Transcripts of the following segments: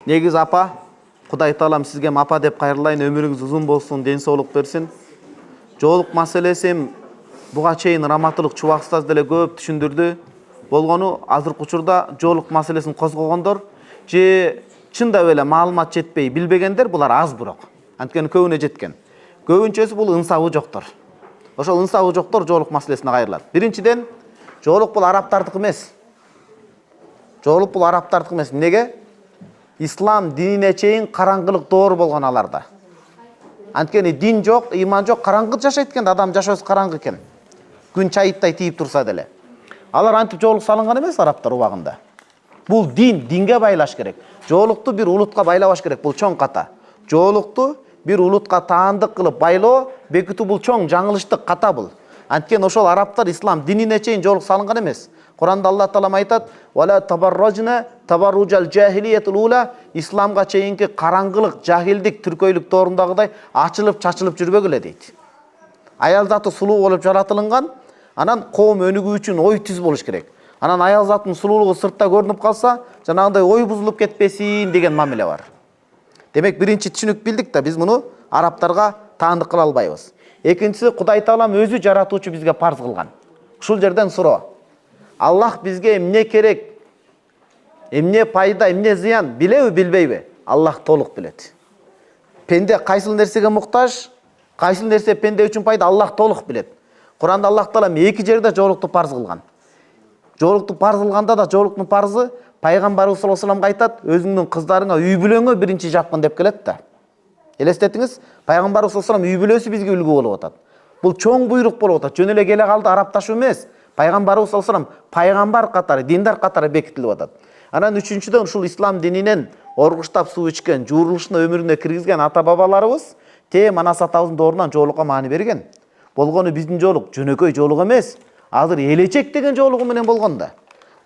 Негиз апа, Кудай таалам сизге апа деп кайрылайын, өмүрүңүз узун болсун, ден соолук берсин. Жоолук маселеси буга чейин Раматылык Чубак устаз деле көп түшүндүрдү. Болгону азыркы учурда жоолук маселесин козгогондор же чындап эле маалымат жетпей билбегендер булар аз бирок. Анткени көбүнө жеткен. Көбүнчөсү бул ынсабы жоктор. Ошол ынсабы жоктор жоолук маселесине кайрылат. Биринчиден, жоолук бул арабтардыкы эмес. Жоолук бул арабтардыкы эмес. Эмнеге? Ислам динине чейин караңгылык доор болгон аларда. Анткени дин жок, иман жок, караңгы жашайт экен, адам жашоосу караңгы экен. Күн чайыттай тийип турса деле. Алар антип жоолук салынган эмес арабтар убагында. Бул динге байлаш керек. Жоолукту бир улутка байлабаш керек, бул чоң ката. Жоолукту бир улутка таандык кылып байлоо, бекитүү бул чоң жаңылыштык ката бул. Анткени ошол арабтар ислам динине чейин жоолук салынган эмес. Куранда Алла Таалам айтат: "Вала табарражна табарружал жахилиятул ула", исламга чейинки караңгылык, жахилдик, түркөйлүк доорундагыдай ачылып, чачылып жүрбөгүлө дейт. Аял заты сулуу болуп жаратылган, анан коом өнүгүү үчүн ой түз болуш керек. Анан аял заттын сулуулугу сыртта көрүнүп калса, жанагындай ой бузулуп кетпесин деген мамиле бар. Демек биринчи түшүнүк билдик да, биз муну арабтарга таандык кыла албайбыз. Экинчиси, Кудай Таалам өзү жаратуучу бизге парз кылган. Ушул жерден суроо. Аллах бизге эмне керек, эмне пайда, эмне зыян билеби, билбейби? Аллах толук билет. Пенде кайсыл нерсеге муктаж, кайсыл нерсе пенде үчүн пайда, Аллах толук билет. Куранда Аллах Таалам эки жерде жоолукту парз кылган. Жоолукту парз кылганда да жоолуктун парзы Пайгамбарыбыз саллаллаху алейхи ва саллям айтат, өзүңдүн кыздарыңа үй бүлөңө биринчи жапкын деп келет да. Элестетиңиз, Пайгамбарыбыз саллаллаху алейхи ва саллям үй бүлөсү бизге үлгү болуп атат. Бул чоң буйрук болуп атат. Жөн эле келе калды арабташуу эмес. Пайгамбарыбыз саллаллаху алейхи ва саллям пайгамбар катары, диндар катары бекитилип атат. Анан үчүнчүдөн ушул ислам дининен оргуштап суу ичкен, жуурулушуна өмүрүнө киргизген ата бабаларыбыз манас атабыздын доорунан жоолукка маани берген. Болгону биздин жоолук жөнөкөй жоолук эмес, азыр элечек деген жоолугу менен болгон да.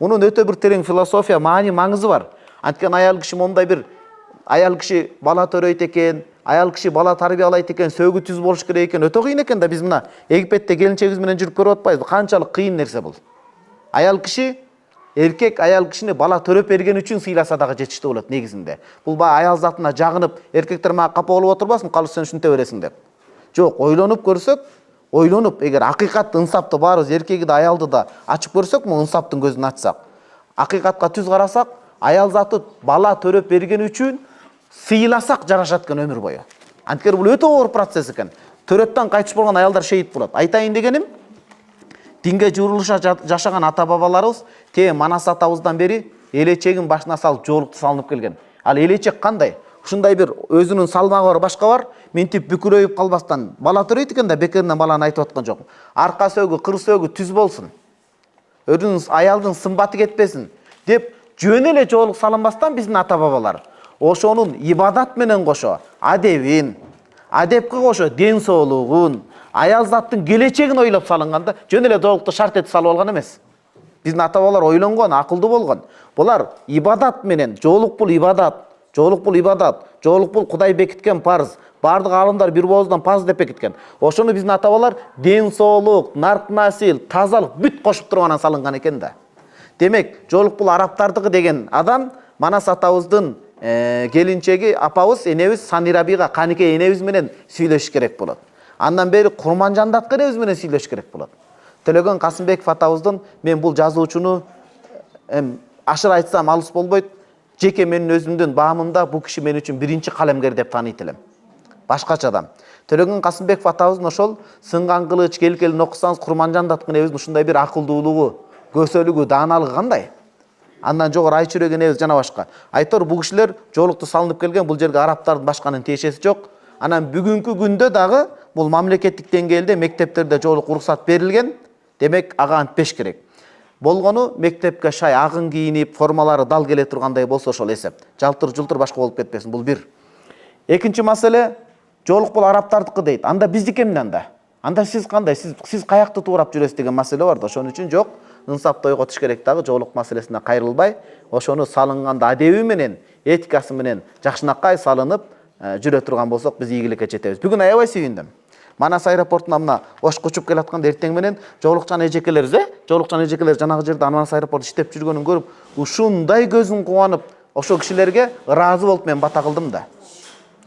Мунун өтө бир терең философия, маани, маңызы бар. Анткени аял киши мондай бир аял киши бала төрөйт экен, аял киши бала тарбиялайт экен, сөөгү түз болуш керек экен, өтө кыйын экен да. Биз мына Египетте келинчегибиз менен жүрүп көрүп атпайбызбы? Канчалык кыйын нерсе бул. Аял киши, эркек аял кишини бала төрөп берген үчүн сыйласа дагы жетиштүү болот негизинде. Бул баягы аял затына жагынып, эркектер мага капа болуп отурбасын, калыс сен ушинте бересиң деп. Жок, ойлонуп көрсөк, эгер акыйкатты, ынсапты баарыбыз эркеги да аялды да ачып көрсөк, могу ынсаптын көзүн ачсак, акыйкатка түз карасак, аял заты бала төрөп берген үчүн сыйласак жарашат экен өмүр бою. Анткени бул өтө оор процесс экен. Төрөттөн кайтыш болгон аялдар шейит болот. Айтайын дегеним, динге жуурулуша жашаган ата бабаларыбыз манас атабыздан бери элечегин башына салып жоолукту салынып келген. Ал элечек кандай? Ушундай бир өзүнүн салмагы бар, башка бар, мынтип бүкүрөйүп калбастан бала төрөйт экен да, бекеринен баланы айтып аткан жокмун. Арка сөөгү, кыр сөөгү түз болсун. Өзүнүн аялдын сымбаты кетпесин деп жөн эле жоолук салынбастан биздин ата бабалар ошонун ибадат менен кошо адебин, адепке кошо ден соолугун, аял заттын келечегин ойлоп салынганда, жөн эле жоолукту шарт этип салып алган эмес. Биздин ата бабалар ойлонгон, акылдуу болгон. Булар ибадат менен, жоолук бул ибадат, жоолук бул ибадат, жоолук бул Кудай бекиткен парз. Бардык алымдар бир бооздан парз деп бекиткен. Ошону биздин ата бабалар ден соолук, нарк насил, тазалык бүт кошуп турганан салынган экен да. Демек, жоолук бул арабтардыгы деген адам манас атабыздын келинчеги, апабыз, энебиз Санирабига, Канике энебиз менен сүйлөшүш керек болот. Андан бери Курманжандатка энебиз менен сүйлөшүш керек болот. Төлөгөн Касымбеков атабыздын, мен бул жазуучуну ашыр айтсам алыс болбойт, жеке менин өзүмдүн баамымда бул киши мен үчүн биринчи калемгер деп тааныйт элем. Башкача адам. Төлөгөн Касымбеков атабыздын ошол сынган кылыч келкелин окусаңыз, Курманжандатка энебиздин ушундай бир акылдуулугу, көсөлүгү, дааналыгы кандай? Андан жогору Айчүрөк энебиз жана башка. Айтор бул кишилер жоолукту салынып келген, бул жерге арабтардын башканын тиешеси жок. Анан бүгүнкү күндө дагы бул мамлекеттик деңгээлде мектептерде жоолук уруксат берилген. Демек, ага антпеш керек. Болгону мектепке шай агын кийинип, формалары дал келе тургандай болсо ошол эсеп. Жалтыр-жултур башка болуп кетпесин, бул бир. Экинчи маселе, жоолук бул арабтардыкы дейт. Анда биздики эмне анда? Анда сиз кандай? Сиз каякты туурап жүрөсүз деген маселе бар да. Ошон үчүн жок, ынсапты ойготуш керек дагы, жоолук маселесине кайрылбай, ошону салынганда адеби менен, этикасы менен жакшынакай салынып жүрө турган болсок, биз ийгиликке жетебиз. Бүгүн аябай сүйүндүм. Манас аэропортуна мына Ошко учуп келатканда эртең менен жоолукчан эжекелер, жоолукчан эжекелер жанагы жерде Манас аэропорту иштеп жүргөнүн көрүп, ушундай көзүм кубанып, ошол кишилерге ыраазы болуп мен бата кылдым да.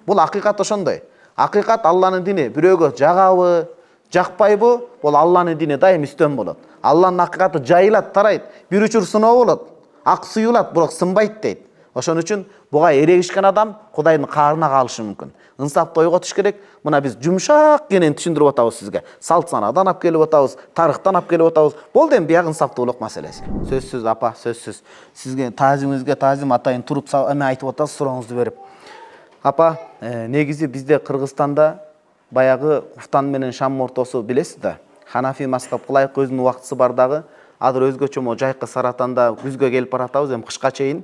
Бул акыйкат ошондой. Акыйкат Алланын дини бирөөгө жагабы, жакпайбы, бул Алланын дини дайым үстөн болот. Алланын акыйкаты жайылат, тарайт. Бир учур сыноо болот. Ак суюлат, бирок сынбайт дейт. Ошон үчүн буга эрегишкен адам Кудайдын каарына калышы мүмкүн. Инсапты ойготуш керек. Мына биз жумшак кенен түшүндүрүп атабыз сизге. Салт санадан алып келип атабыз, тарыхтан алып келип атабыз. Болду эми бияк инсаптуулук маселеси. Сөзсүз апа, сөзсүз. Сизге таазимиңизге таазим, атайын туруп эме айтып атасыз сурооңузду берип. Апа, негизи бизде Кыргызстанда баягы Куфтан менен Шам ортосу билесиз да. Ханафи мазхаб кылайык өзүнүн убактысы бар дагы. Азыр өзгөчө мо жайкы Саратанда күзгө келип баратабыз, эми кышка чейин.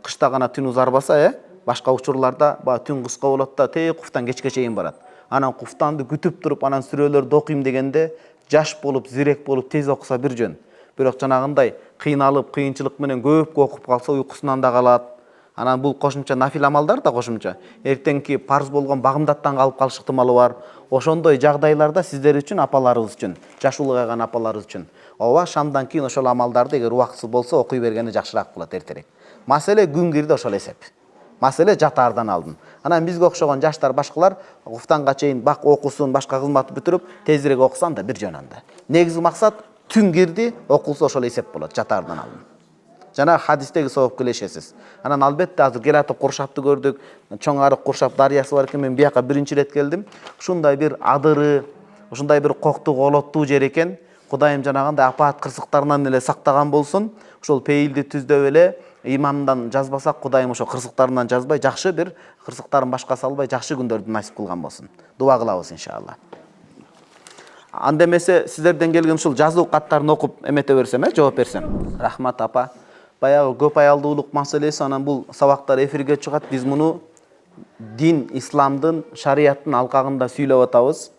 Кышта гана түн узарбаса, башка учурларда түн кыска болот да, Куфтан кечке чейин барат. Анан Куфтанды күтүп туруп, анан сүрөлөрдү окуйм дегенде жаш болуп, зирек болуп, тез окуса бир жөн. Бирок жанагындай кыйналып, кыйынчылык менен көп окуп калса уйкусунан да калат. Анан бул кошумча нафил амалдар да кошумча. Эртеңки парз болгон багымдаттан калып калыш ыктымалы бар. Ошондой жагдайларда сиздер үчүн, апаларыбыз үчүн, жаш улгайган апаларыбыз үчүн, ооба шамдан кийин ошол амалдарды эгер убактысы болсо окуй бергени жакшыраак болот эртерээк. Маселе күн кирди ошол эсеп. Маселе жатаардан алдын. Анан бизге окшогон жаштар башкалар Куфтанга чейин бак окусун, башка кызмат бүтүрүп, тезирээк окусан да бир жөн анда. Негизги максат түн кирди, окулса ошол эсеп болот, жатаардан алдын. Жана хадистеги сооп келешесиз. Анан албетте азыр келатып Куршапты көрдүк. Чоң арык Куршап дарыясы бар экен. Мен бияка биринчи ирет келдим. Ушундай бир адыры, ушундай бир коктуу, колоттуу жер экен. Кудайым жанагандай апаат кырсыктарынан эле сактаган болсун. Ошол пейилди түздөп эле имамдан жазбасак, Кудайым ошо кырсыктарынан жазбай, жакшы бир кырсыктарын башка салбай, жакшы күндөрдү насип кылган болсун. Дуа кылабыз иншалла. Анда эмесе сиздерден келген ушул жазуу каттарын окуп эмете берсем, жооп берсем. Рахмат апа. Баягы көп аялдуулук маселеси, анан бул сабактар эфирге чыгат. Биз муну дин, исламдын, шарияттын алкагында сүйлөп атабыз.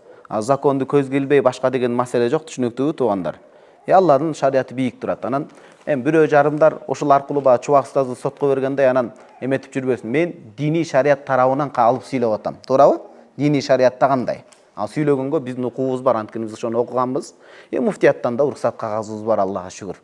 Законду көзгө илбей башка деген маселе жок, түшүнүктүүбү туугандар. Алланын шарияты бийик турат. Анан бирөө жарымдар ошол аркылуу баа чубак устазды сотко бергенде анан эметип жүрбөсүн. Мен диний шарият тарабынан алып сүйлөп атам. Туурабы? Диний шариятта кандай? Ал сүйлөгөнгө биздин укугубуз бар, анткени биз ошону окуганбыз. Муфтияттан да уруксат кагазыбыз бар, Аллага шүгүр.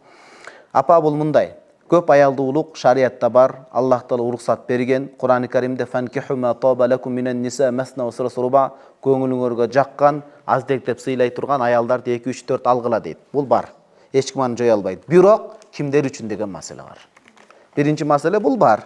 Апа бул мындай. Көп аялдуулук шариятта бар, Аллах Таала уруксат берген. Кур'ан-ы Каримде фанкиху ма таба лакум минан ниса масна ва суруба, көңүлүңөргө жаккан, аздек деп сыйлай турган аялдарды 2 3 4 алгыла дейт. Бул бар. Эч ким аны жое албайт. Бирок кимдер үчүн деген маселе бар. Биринчи маселе бул бар.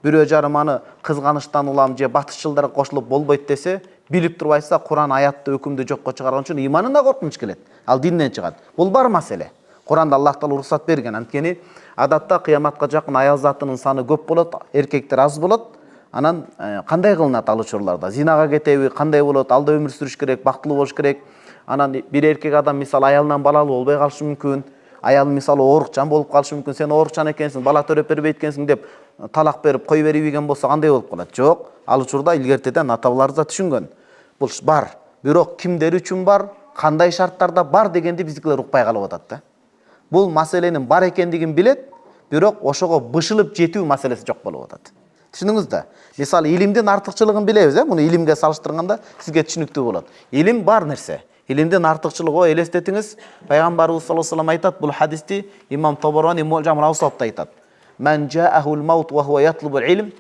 Бирөө жарым аны кызганыштан улам же батышчылдарга кошулуп болбойт десе, билип турбайса Кур'ан аятты өкүмдү жокко чыгарган үчүн иманына коркунуч келет. Ал динден чыгат. Бул бар маселе. Кур'анда Аллах Таала уруксат берген. Анткени адатта кыяматка жакын аял затынын саны көп болот, эркектер аз болот. Анан кандай кылынат ал учурларда? Зинага кетеби, кандай болот? Алда өмүр сүрүш керек, бактылуу болуш керек. Анан бир эркек адам мисалы аялынан балалуу болбой калышы мүмкүн. Аял мисалы оорукчан болуп калышы мүмкүн. Сен оорукчан экенсиң, бала төрөп бербейт экенсиң деп талак берип кой берибеген болсо кандай болуп калат? Жок, ал учурда илгертеден ата-бабаларыбыз да түшүнгөн. Бул бар. Бирок кимдер үчүн бар, кандай шарттарда бар дегенди биздикилер укпай калып атат да. Бул маселенин бар экендигин билет, бирок ошого бышылып жетүү маселеси жок болуп атат. Түшүндүңүз да? Мисалы илимдин артыкчылыгын билебиз, муну илимге салыштырганда сизге түшүнүктүү болот. Илим бар нерсе. Илимдин артыкчылыгы элестетиңиз, пайгамбарыбыз саллаллаху алейхи вассалам айтат, бул хадисти имам Табарони Муъжамул Аусатта айтат. Ман жаахул маут ва хува ятлубул илм,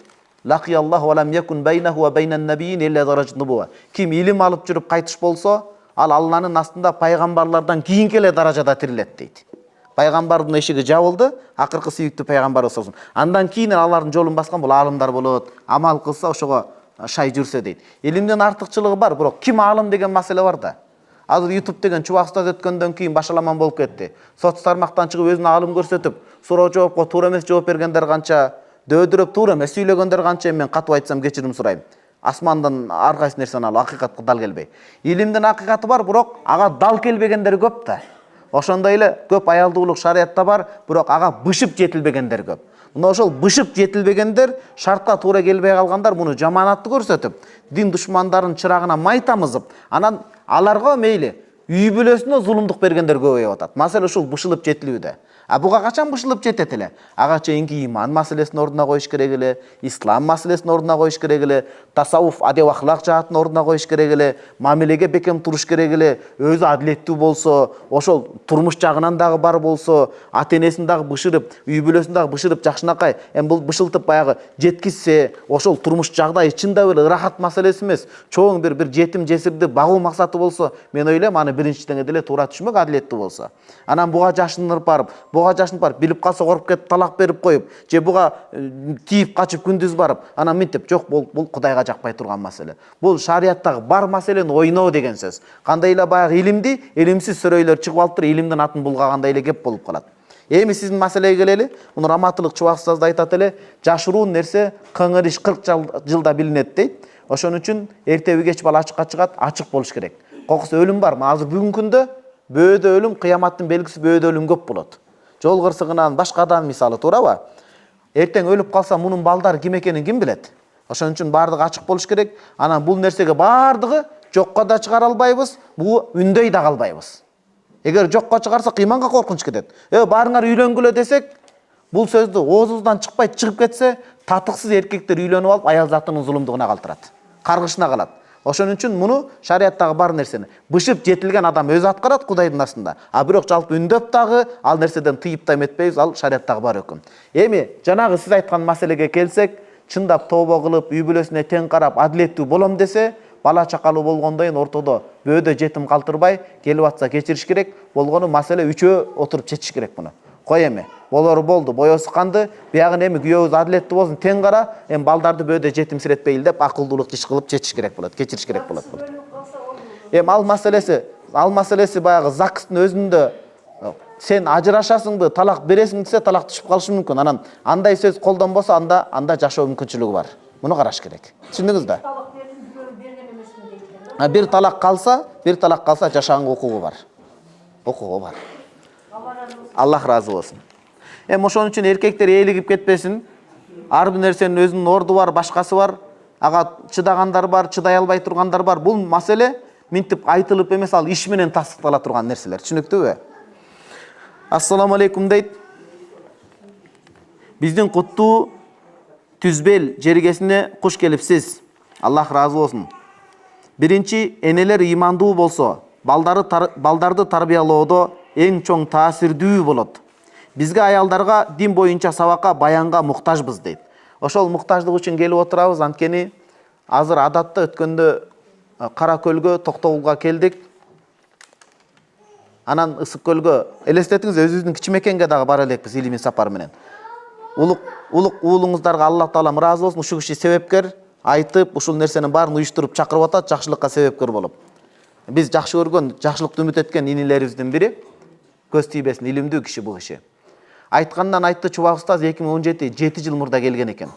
лақияллаху ва лам якун байнаху ва байнан набийин илля даражат нубува. Ким илим алып жүрүп кайтыш болсо, ал Алланын астында пайгамбарлардан кийинки эле даражада тирилет дейт. Пайгамбардын эшиги жабылды, акыркы сүйүктүү пайгамбарыбыз болсун. Андан кийин алардын жолун баскан бул алымдар болот. Амал кылса ошого шай жүрсө дейт. Илимдин артыкчылыгы бар, бирок ким алым деген маселе бар да. Азыр YouTube деген чубак устаз өткөндөн кийин башаламан болуп кетти. Соц тармактан чыгып өзүнүн алым көрсөтүп, суроо жоопко туура эмес жооп бергендер канча, дөөдүрөп туура эмес сүйлөгөндөр канча, мен катып айтсам кечирим сурайм. Асмандан ар кайсы нерсени алып акыйкатка дал келбей. Илимдин акыйкаты бар, бирок ага дал келбегендер көп да. Ошондой эле көп аялдуулук шариятта бар, бирок ага бышып жетилбегендер көп. Мына ошол бышып жетилбегендер, шартка туура келбей калгандар муну жаманатты көрсөтүп, дин душмандарын чырагына май тамызып, анан аларга мейли үй бүлөсүнө зулумдук бергендер көбөйүп атат. Маселе ушул бышылып жетилүүдө. Буга качан бышылып жетет эле? Ага чейинки иман маселесин ордуна коюш керек эле, ислам маселесин ордуна коюш керек эле, тасаввуф адеп ахлак жаатын ордуна коюш керек эле, мамилеге бекем туруш керек эле, өзү адилеттүү болсо, ошол турмуш жагынан дагы бар болсо, ата энесин дагы бышырып, үй бүлөсүн дагы бышырып жакшынакай, бул бышылтып баягы жеткизсе, ошол турмуш жагдайы чындап эле ырахат маселеси эмес, чоң бир жетим жесирди багуу максаты болсо, мен ойлойм аны биринчиден эле туура түшмөк адилеттүү болсо. Анан буга жашынып барып, билип калса коруп кетип талак берип коюп, же буга тийип качып күндүз барып, анан минтип жок, бул Кудайга жакпай турган маселе. Бул шарияттагы бар маселени ойноо деген сөз. Кандай эле баягы илимди, илимсиз сөрөйлөр чыгып алып туруп илимдин атын булгагандай эле кеп болуп калат. Эми сиздин маселеге келели. Муну Раматылык Чубакстазда айтат эле, жашыруун нерсе кыңыр иш 40 жылда билинет дейт. Ошон үчүн эртеби кеч бала ачыкка чыгат, ачык болуш керек. Кокусу өлүм бар, азыр бүгүнкү күндө бөөдө өлүм, кыяматтын белгиси бөөдө өлүм көп болот. Жол кырсыгынан башкадан мисалы, туурабы? Эртең өлүп калса мунун балдары ким экенин ким билет? Ошон үчүн бардыгы ачык болуш керек. Анан бул нерсеге бардыгы жокко да чыгара албайбыз, бул үндөй да калбайбыз. Эгер жокко чыгарсак иманга коркунуч кетет. Баарыңар үйлөнгүлө десек, бул сөздү оозубуздан чыкпай чыгып кетсе, татыксыз эркектер үйлөнүп алып аял затынын зулумдугуна калтырат, каргышына калат. Ошон үчүн муну шарияттагы бар нерсени бышып жетилген адам өзү аткарат Кудайдын астында. Бирок жалпы үндөп дагы ал нерседен тыйып да эметпейбиз, ал шарияттагы бар өкүм. Эми жанагы сиз айткан маселеге келсек, чындап тобо кылып, үй бүлөсүнө тең карап, адилеттүү болом десе, бала чакалуу болгондойн ортодо бөөдө жетим калтырбай, келип атса кечириш керек. Болгону маселе үчөө отуруп чечиш керек муну. Кой эми, болору болду, боёсу канды, биягын эми күйөөбүз адилеттүү болсун, тең кара, эми балдарды бөөдө жетимсиретпейли деп акылдуулук иш кылып чечиш керек болот, кечириш керек болот. Эми ал маселеси баягы ЗАГСтын өзүндө сен ажырашасыңбы, талак бересиң десе, талак түшүп калышы мүмкүн. Анан андай сөз колдонбосо, анда жашоо мүмкүнчүлүгү бар. Муну караш керек. Түшүндүңүзбү? Бир талак калса жашаганга укугу бар. Аллах разы болсун. Ошон үчүн эркектер ээлигип кетпесин. Ар бир нерсенин өзүнүн орду бар, башкасы бар. Ага чыдагандар бар, чыдай албай тургандар бар. Бул маселе минтип айтылып эмес, ал иш менен тастыктала турган нерселер. Түшүнүктүүбү? Ассаламу алейкум дейт. Биздин куттуу Түзбел жергесине куш келипсиз. Аллах разы болсун. Биринчи, энелер имандуу болсо, балдарды тарбиялоодо эң чоң таасирдүү болот. Бизге аялдарга дин боюнча сабакка, баянга муктажбыз дейт. Ошол муктаждык үчүн келип отурабыз. Анткени азыр адатта өткөндө Кара көлгө, Токтогулга келдик. Анан Ысык көлгө, элестетиңиз, өзүбүздүн Кичимекенге дагы бара элекпиз илимий сапар менен. Улук уулуңуздарга Аллах Таала ыраазы болсун, ушул киши себепкер, айтып, ушул нерсенин баарын уюштуруп чакырып атат, жакшылыкка себепкер болуп. Биз жакшы көргөн, жакшылыкты үмүт эткен инилерибиздин бири, көз тийбесин, илимдүү киши бул киши. Айткандан айтты Чубак устаз 2017 7 жыл мурда келген экен.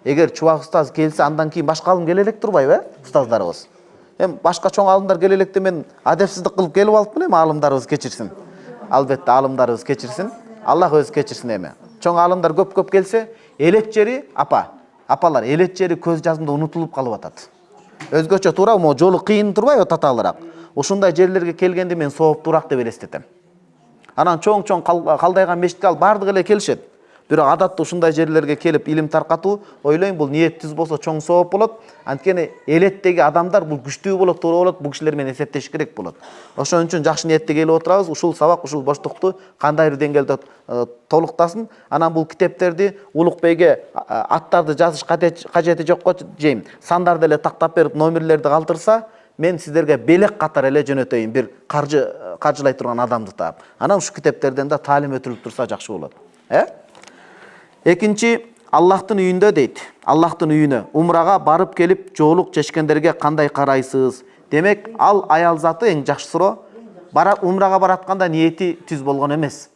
Эгер Чубак устаз келсе, андан кийин башка алым келе элек турбайбы, устаздарыбыз? Башка чоң алымдар келе электе мен адепсиздик кылып келип алыпмын, алымдарыбыз кечирсин. Албетте алымдарыбыз кечирсин. Аллах өзү кечирсин эми. Чоң алымдар көп келсе, элет жери, апалар, элет жери көз жазымда унутулуп калып атат. Өзгөчө туура, могу жолу кыйын турбайбы, татаалыраак. Ушундай жерлерге келгенде мен сооптуураак деп элестетем. Анан чоң калдайган мешитке ал бардыгы эле келишет. Бирок адатта ушундай жерлерге келип илим таркатуу, ойлойм, бул ниет түз болсо чоң сооп болот. Анткени элеттеги адамдар бул күчтүү болот, туура болот, бул кишилер менен эсептешиш керек болот. Ошон үчүн жакшы ниетте келип отурабыз. Ушул сабак, ушул боштукту кандай бир деңгээлде толуктасын. Анан бул китептерди Улукбейге аттарды жазыш кажети жокко жейм. Сандарды эле тактап берип, номерлерди калтырса, мен сиздерге белек катар эле жөнөтөйүн, бир каржылай турган адамды таап. Анан ушу китептерден да таалим өтүлүп турса жакшы болот. Экинчи, Аллахтын үйүндө дейт. Аллахтын үйүнө умрага барып келип жоолук чечкендерге кандай карайсыз? Демек, ал аял заты эң жакшы суроо. Умрага баратканда ниети түз болгон эмес.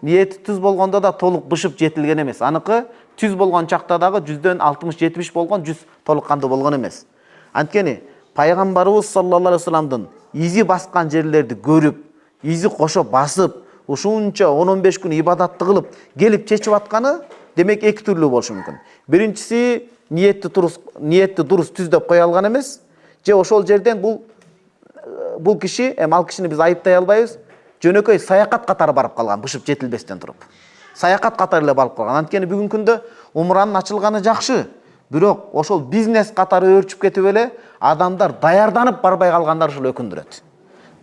Ниети түз болгондо да толук бышып жетилген эмес. Аныкы түз болгон чакта дагы 60-70 болгон, 100 толук кандуу болгон эмес. Анткени пайгамбарыбыз саллаллаху алейхи вассаламдын изи баскан жерлерди көрүп, изи кошо басып, ушунча 10-15 күн ибадатты кылып, келип чечип атканы демек эки түрлүү болушу мүмкүн. Биринчиси, ниетти дурус түздөп кое алган эмес, же ошол жерден бул киши, ал кишини биз айыптай албайбыз, жөнөкөй саякат катары барып калган, бышып жетилбестен туруп. Саякат катары эле барып калган. Анткени бүгүнкү күндө умранын ачылганы жакшы. Бирок ошол бизнес катары өөрчүп кетип эле адамдар даярданып барбай калгандар ушул өкүндүрөт.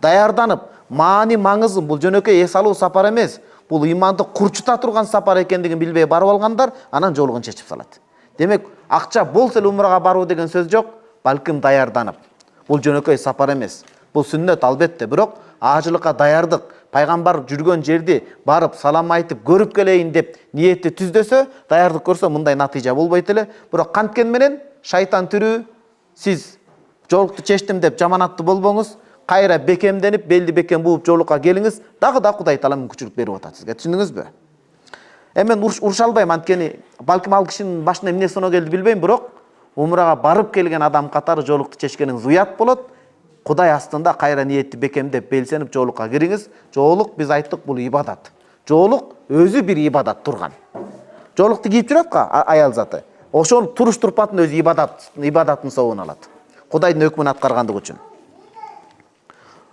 Даярданып, маани маңызы бул жөнөкөй эс алуу сапар эмес, бул иманды курчута турган сапар экендигин билбей барып алгандар анан жолугун чечип салат. Демек, акча болсо эле умрага баруу деген сөз жок, балким даярданып. Бул жөнөкөй сапар эмес. Бул сүннөт албетте, бирок ажылыкка даярдык, пайгамбар жүргөн жерди барып салам айтып көрүп келейин деп ниетти түздөсө, даярдык көрсө мындай натыйжа болбойт эле. Бирок канткен менен шайтан түрүү, сиз жолукту чечтим деп жаманаттуу болбоңуз, кайра бекемденип, белди бекем бууп жолукка келиңиз, дагы да Кудай Таала мүмкүнчүлүк берип атат сизге. Түшүндүңүзбү? Мен уруша албайм, анткени балким ал кишинин башына эмне соноо келди билбейм, бирок умрага барып келген адам катары жолукту чечкениңиз уят болот. Кудай астында кайра ниетти бекемдеп, белсенип жолукка кириңиз. Жолук, биз айттык, бул ибадат. Жолук өзү бир ибадат турган. Жолукту кийип жүрөт го аял заты. Ошол туруш турпатын өзү ибадаттын соогун алат. Кудайдын өкмүн аткаргандыгы үчүн.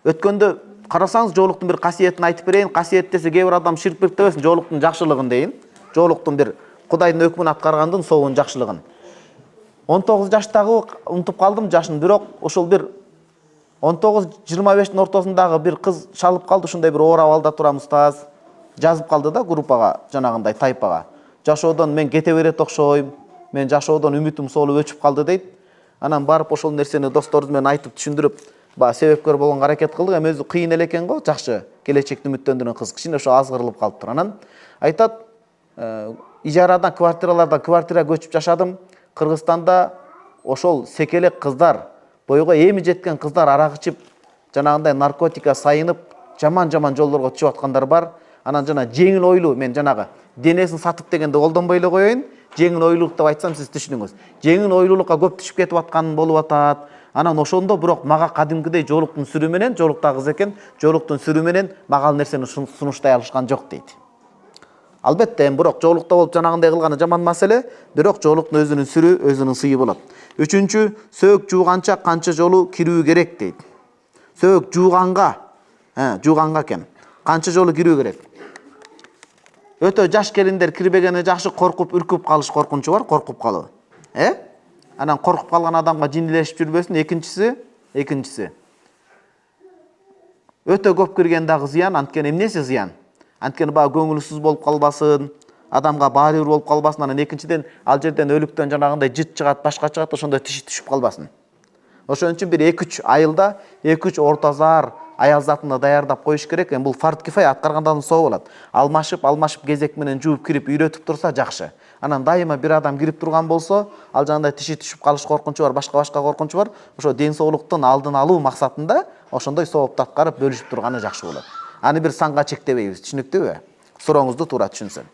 Өткөндө карасаңыз, жолуктун бир касиетин айтып берейин. Касиет десе кээ бир адам ширк дебесин, жолуктун жакшылыгын дейин. Жолуктун бир Кудайдын өкмүн аткаргандын соогун жакшылыгын. 19 жаштагы унутуп калдым жашын, бирок ошол бир 19-25-тин ортосундагы бир кыз шалып калды, ушундай бир оор абалда турам устаз. Жазып калды да группага, жанагындай тайпага. Жашоодон мен кете берет окшойм, мен жашоодон үмүтүм солуп өчүп калды дейт. Анан барып ошол нерсени досторубуз менен айтып түшүндүрүп, себепкер болгонго аракет кылдык. Эми өзү кыйын эле экен го, жакшы келечекти үмүттөндүргөн кыз, кичине ошо азгырылып калыптыр. Анан айтат, ижарадан, квартира көчүп жашадым. Кыргызстанда ошол секелек кыздар, бойго эми жеткен кыздар арак ичип, жанагындай наркотика сайынып, жаман-жаман жолдорго түшүп аткандар бар. Анан жана жеңил ойлуу, мен жанагы денесин сатып дегенде колдонбой эле коеюн. Жеңил ойлуулук деп айтсам сиз түшүнүңүз. Жеңил ойлуулукка көп түшүп кетип аткан болуп атат. Анан ошондо бирок мага кадимкидей жолуктун сүрү менен, жолуктагы кыз экен, жолуктун сүрү менен мага ал нерсени сунуштай алышкан жок дейт. Албетте, бирок жолукта болуп жанагындай кылганы жаман маселе, бирок жолуктун өзүнүн сүрү, өзүнүн сыйы болот. Үчүнчү, сөök жууганча канча жолу кирүү керек дейт. Сөök жууганга экен. Канча жолу кирүү керек? Өтө жаш келиндер кирбегени жакшы, коркуп, үркүп калыш коркунчу бар, коркуп калуу. Анан коркуп калган адамга жиндилешип жүрбөсүн. Экинчиси. Өтө көп кирген дагы зыян, анткени эмнеси зыян? Анткени баа көңүлсүз болуп калбасын, адамга баары бир болуп калбасын. Анан экинчиден ал жерден өлүктөн жанагындай жыт чыгат, башка чыгат, ошондой тиши түшүп калбасын. Ошон үчүн бир 2-3 айылда 2-3 ортозар аял затына даярдап коюш керек. Бул фард кифая, аткаргандан соо болот. Алмашып кезек менен жууп кирип үйрөтүп турса жакшы. Анан дайыма бир адам кирип турган болсо, ал жандай тиши түшүп калыш коркунчу бар, башка коркунчу бар. Ошо ден соолуктун алдын алуу максатында ошондой соопту аткарып бөлүшүп турганы жакшы болот. Аны бир санга чектебейбиз, түшүнүктүүбү? Сурооңузду туура түшүнсөм.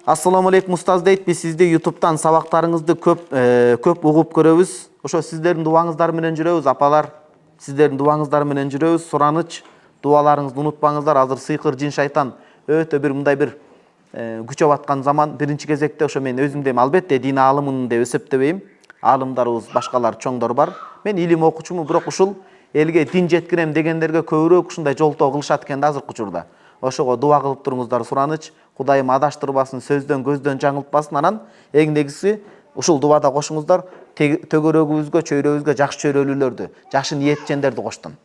Ассаламу алейкум устаз дейт. Биз сизди YouTube'дан сабактарыңызды көп угуп көрөбүз. Ошо сиздердин дуаңыздар менен жүрөбүз, апалар. Сиздердин дуаңыздар менен жүрөбүз. Сураныч, дуаларыңызды унутпаңыздар. Азыр сыйкыр, жин, шайтан өтө бир мындай бир күчөп аткан заман. Биринчи кезекте ошо мен өзүмдү албетте дин аалымын деп эсептебейм. Аалымдарыбыз, башкалар чоңдор бар. Мен илим окуучумун, бирок ушул элге дин жеткирем дегендерге көбүрөөк ушундай жолтоо кылышат экен да азыркы учурда. Ошого дуа кылып туруңуздар, сураныч. Кудайым адаштырбасын, сөздөн, көздөн жаңылтпасын. Анан эң негизгиси ушул дуада кошуңуздар, төгөрөгүбүзгө, чөйрөбүзгө жакшы чөйрөлүүлөрдү, жакшы ниетчендерди коштун.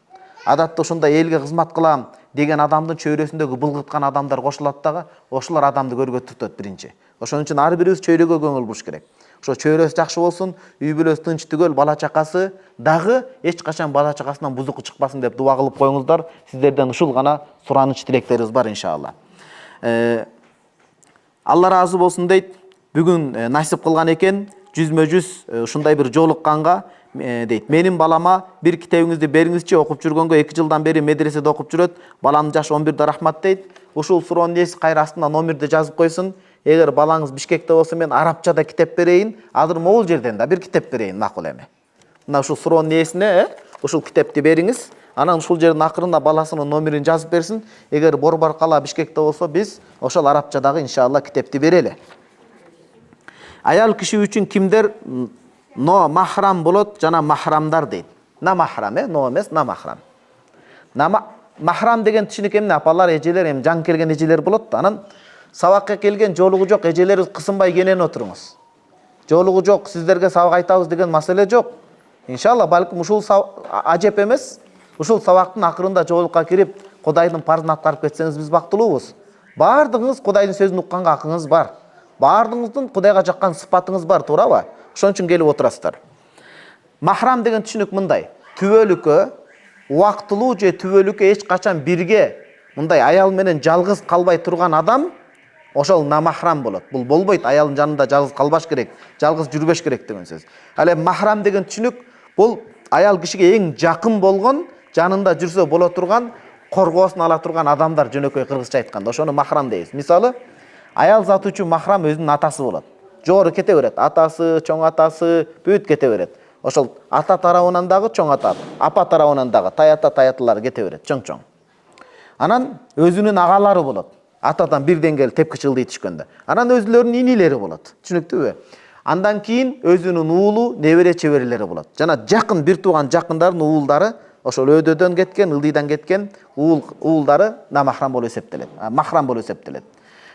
Адатта ошондой элге кызмат кылам деген адамдын чөйрөсүндөгү былгыткан адамдар кошулат дагы, ошолор адамды көргө түртөт биринчи. Ошон үчүн ар бирибиз чөйрөгө көңүл буруш керек. Ошо чөйрөсү жакшы болсун, үй бүлөсү тынч түгөл, бала чакасы дагы эч качан бала чакасынан бузуку чыкпасын деп дуа кылып коюңуздар. Сиздерден ушул гана сураныч тилектерибиз бар иншалла. Алла разы болсун дейт. Бүгүн насип кылган экен, жүзмө-жүз ушундай бир жолукканга дейт. Менин балама бир китебиңизди бериңизчи, окуп жүргөнгө 2 жылдан бери медреседе окуп жүрөт. Баламдын жашы 11-де рахмат дейт. Ушул суроонун ээси кайра астына номерди жазып койсун. Эгер балаңыз Бишкекте болсо мен арабчада китеп берейин, азыр могул жерден да бир китеп берейин, макул эми. Мына ушул суроонун ээсине ушул китепти бериңиз. Анан ушул жердин акырында баласынын номерин жазып берсин. Эгер борбор кала Бишкекте болсо биз ошол арабчадагы иншалла китепти берели. Аял киши үчүн кимдер но махрам болот жана махрамдар дейт. На махрам, но эмес, на махрам. Махрам деген түшүнүк эмне? Апалар, эжелер, эми жаңы келген эжелер болот да. Анан сабакка келген жолугу жок эжелер кысынбай кенен отуруңуз. Жолугу жок, сиздерге сабак айтабыз деген маселе жок. Иншалла, балким ушул ажеп эмес. Ушул сабактын акырында жолукка кирип, Кудайдын парзын аткарып кетсеңиз биз бактылуубуз. Бардыгыңыз Кудайдын сөзүн укканга акыңыз бар. Бардыгыңыздын Кудайга жаккан сыпатыңыз бар, туурабы? Ошон үчүн келип отурасыздар. Махрам деген түшүнүк мындай: түбөлүккө, убактылуу же түбөлүккө эч качан бирге мындай аял менен жалгыз калбай турган адам ошол намахрам болот. Бул болбойт, аялдын жанында жалгыз калбаш керек, жалгыз жүрбөш керек деген сөз. Ал эми махрам деген түшүнүк бул аял кишиге эң жакын болгон, жанында жүрсө боло турган, коргоосун ала турган адамдар, жөнөкөй кыргызча айтканда. Ошону махрам дейбиз. Мисалы, аял заты үчүн махрам өзүнүн атасы болот. Жогору кете берет. Атасы, чоң атасы бүт кете берет. Ошол ата тарабынан дагы чоң ата, апа тарабынан дагы таяталар кете берет, чоң-чоң. Анан өзүнүн агалары болот. Атадан бир деңгээл тепки чылдый түшкөндө. Анан өзүлөрүнүн инилери болот. Түшүнүктүүбү? Андан кийин өзүнүн уулу, небере чеберелери болот. Жана жакын бир тууган жакындардын уулдары, ошол өдөдөн кеткен, ылдыйдан кеткен уулдары намахрам болуп эсептелет. Махрам болуп эсептелет.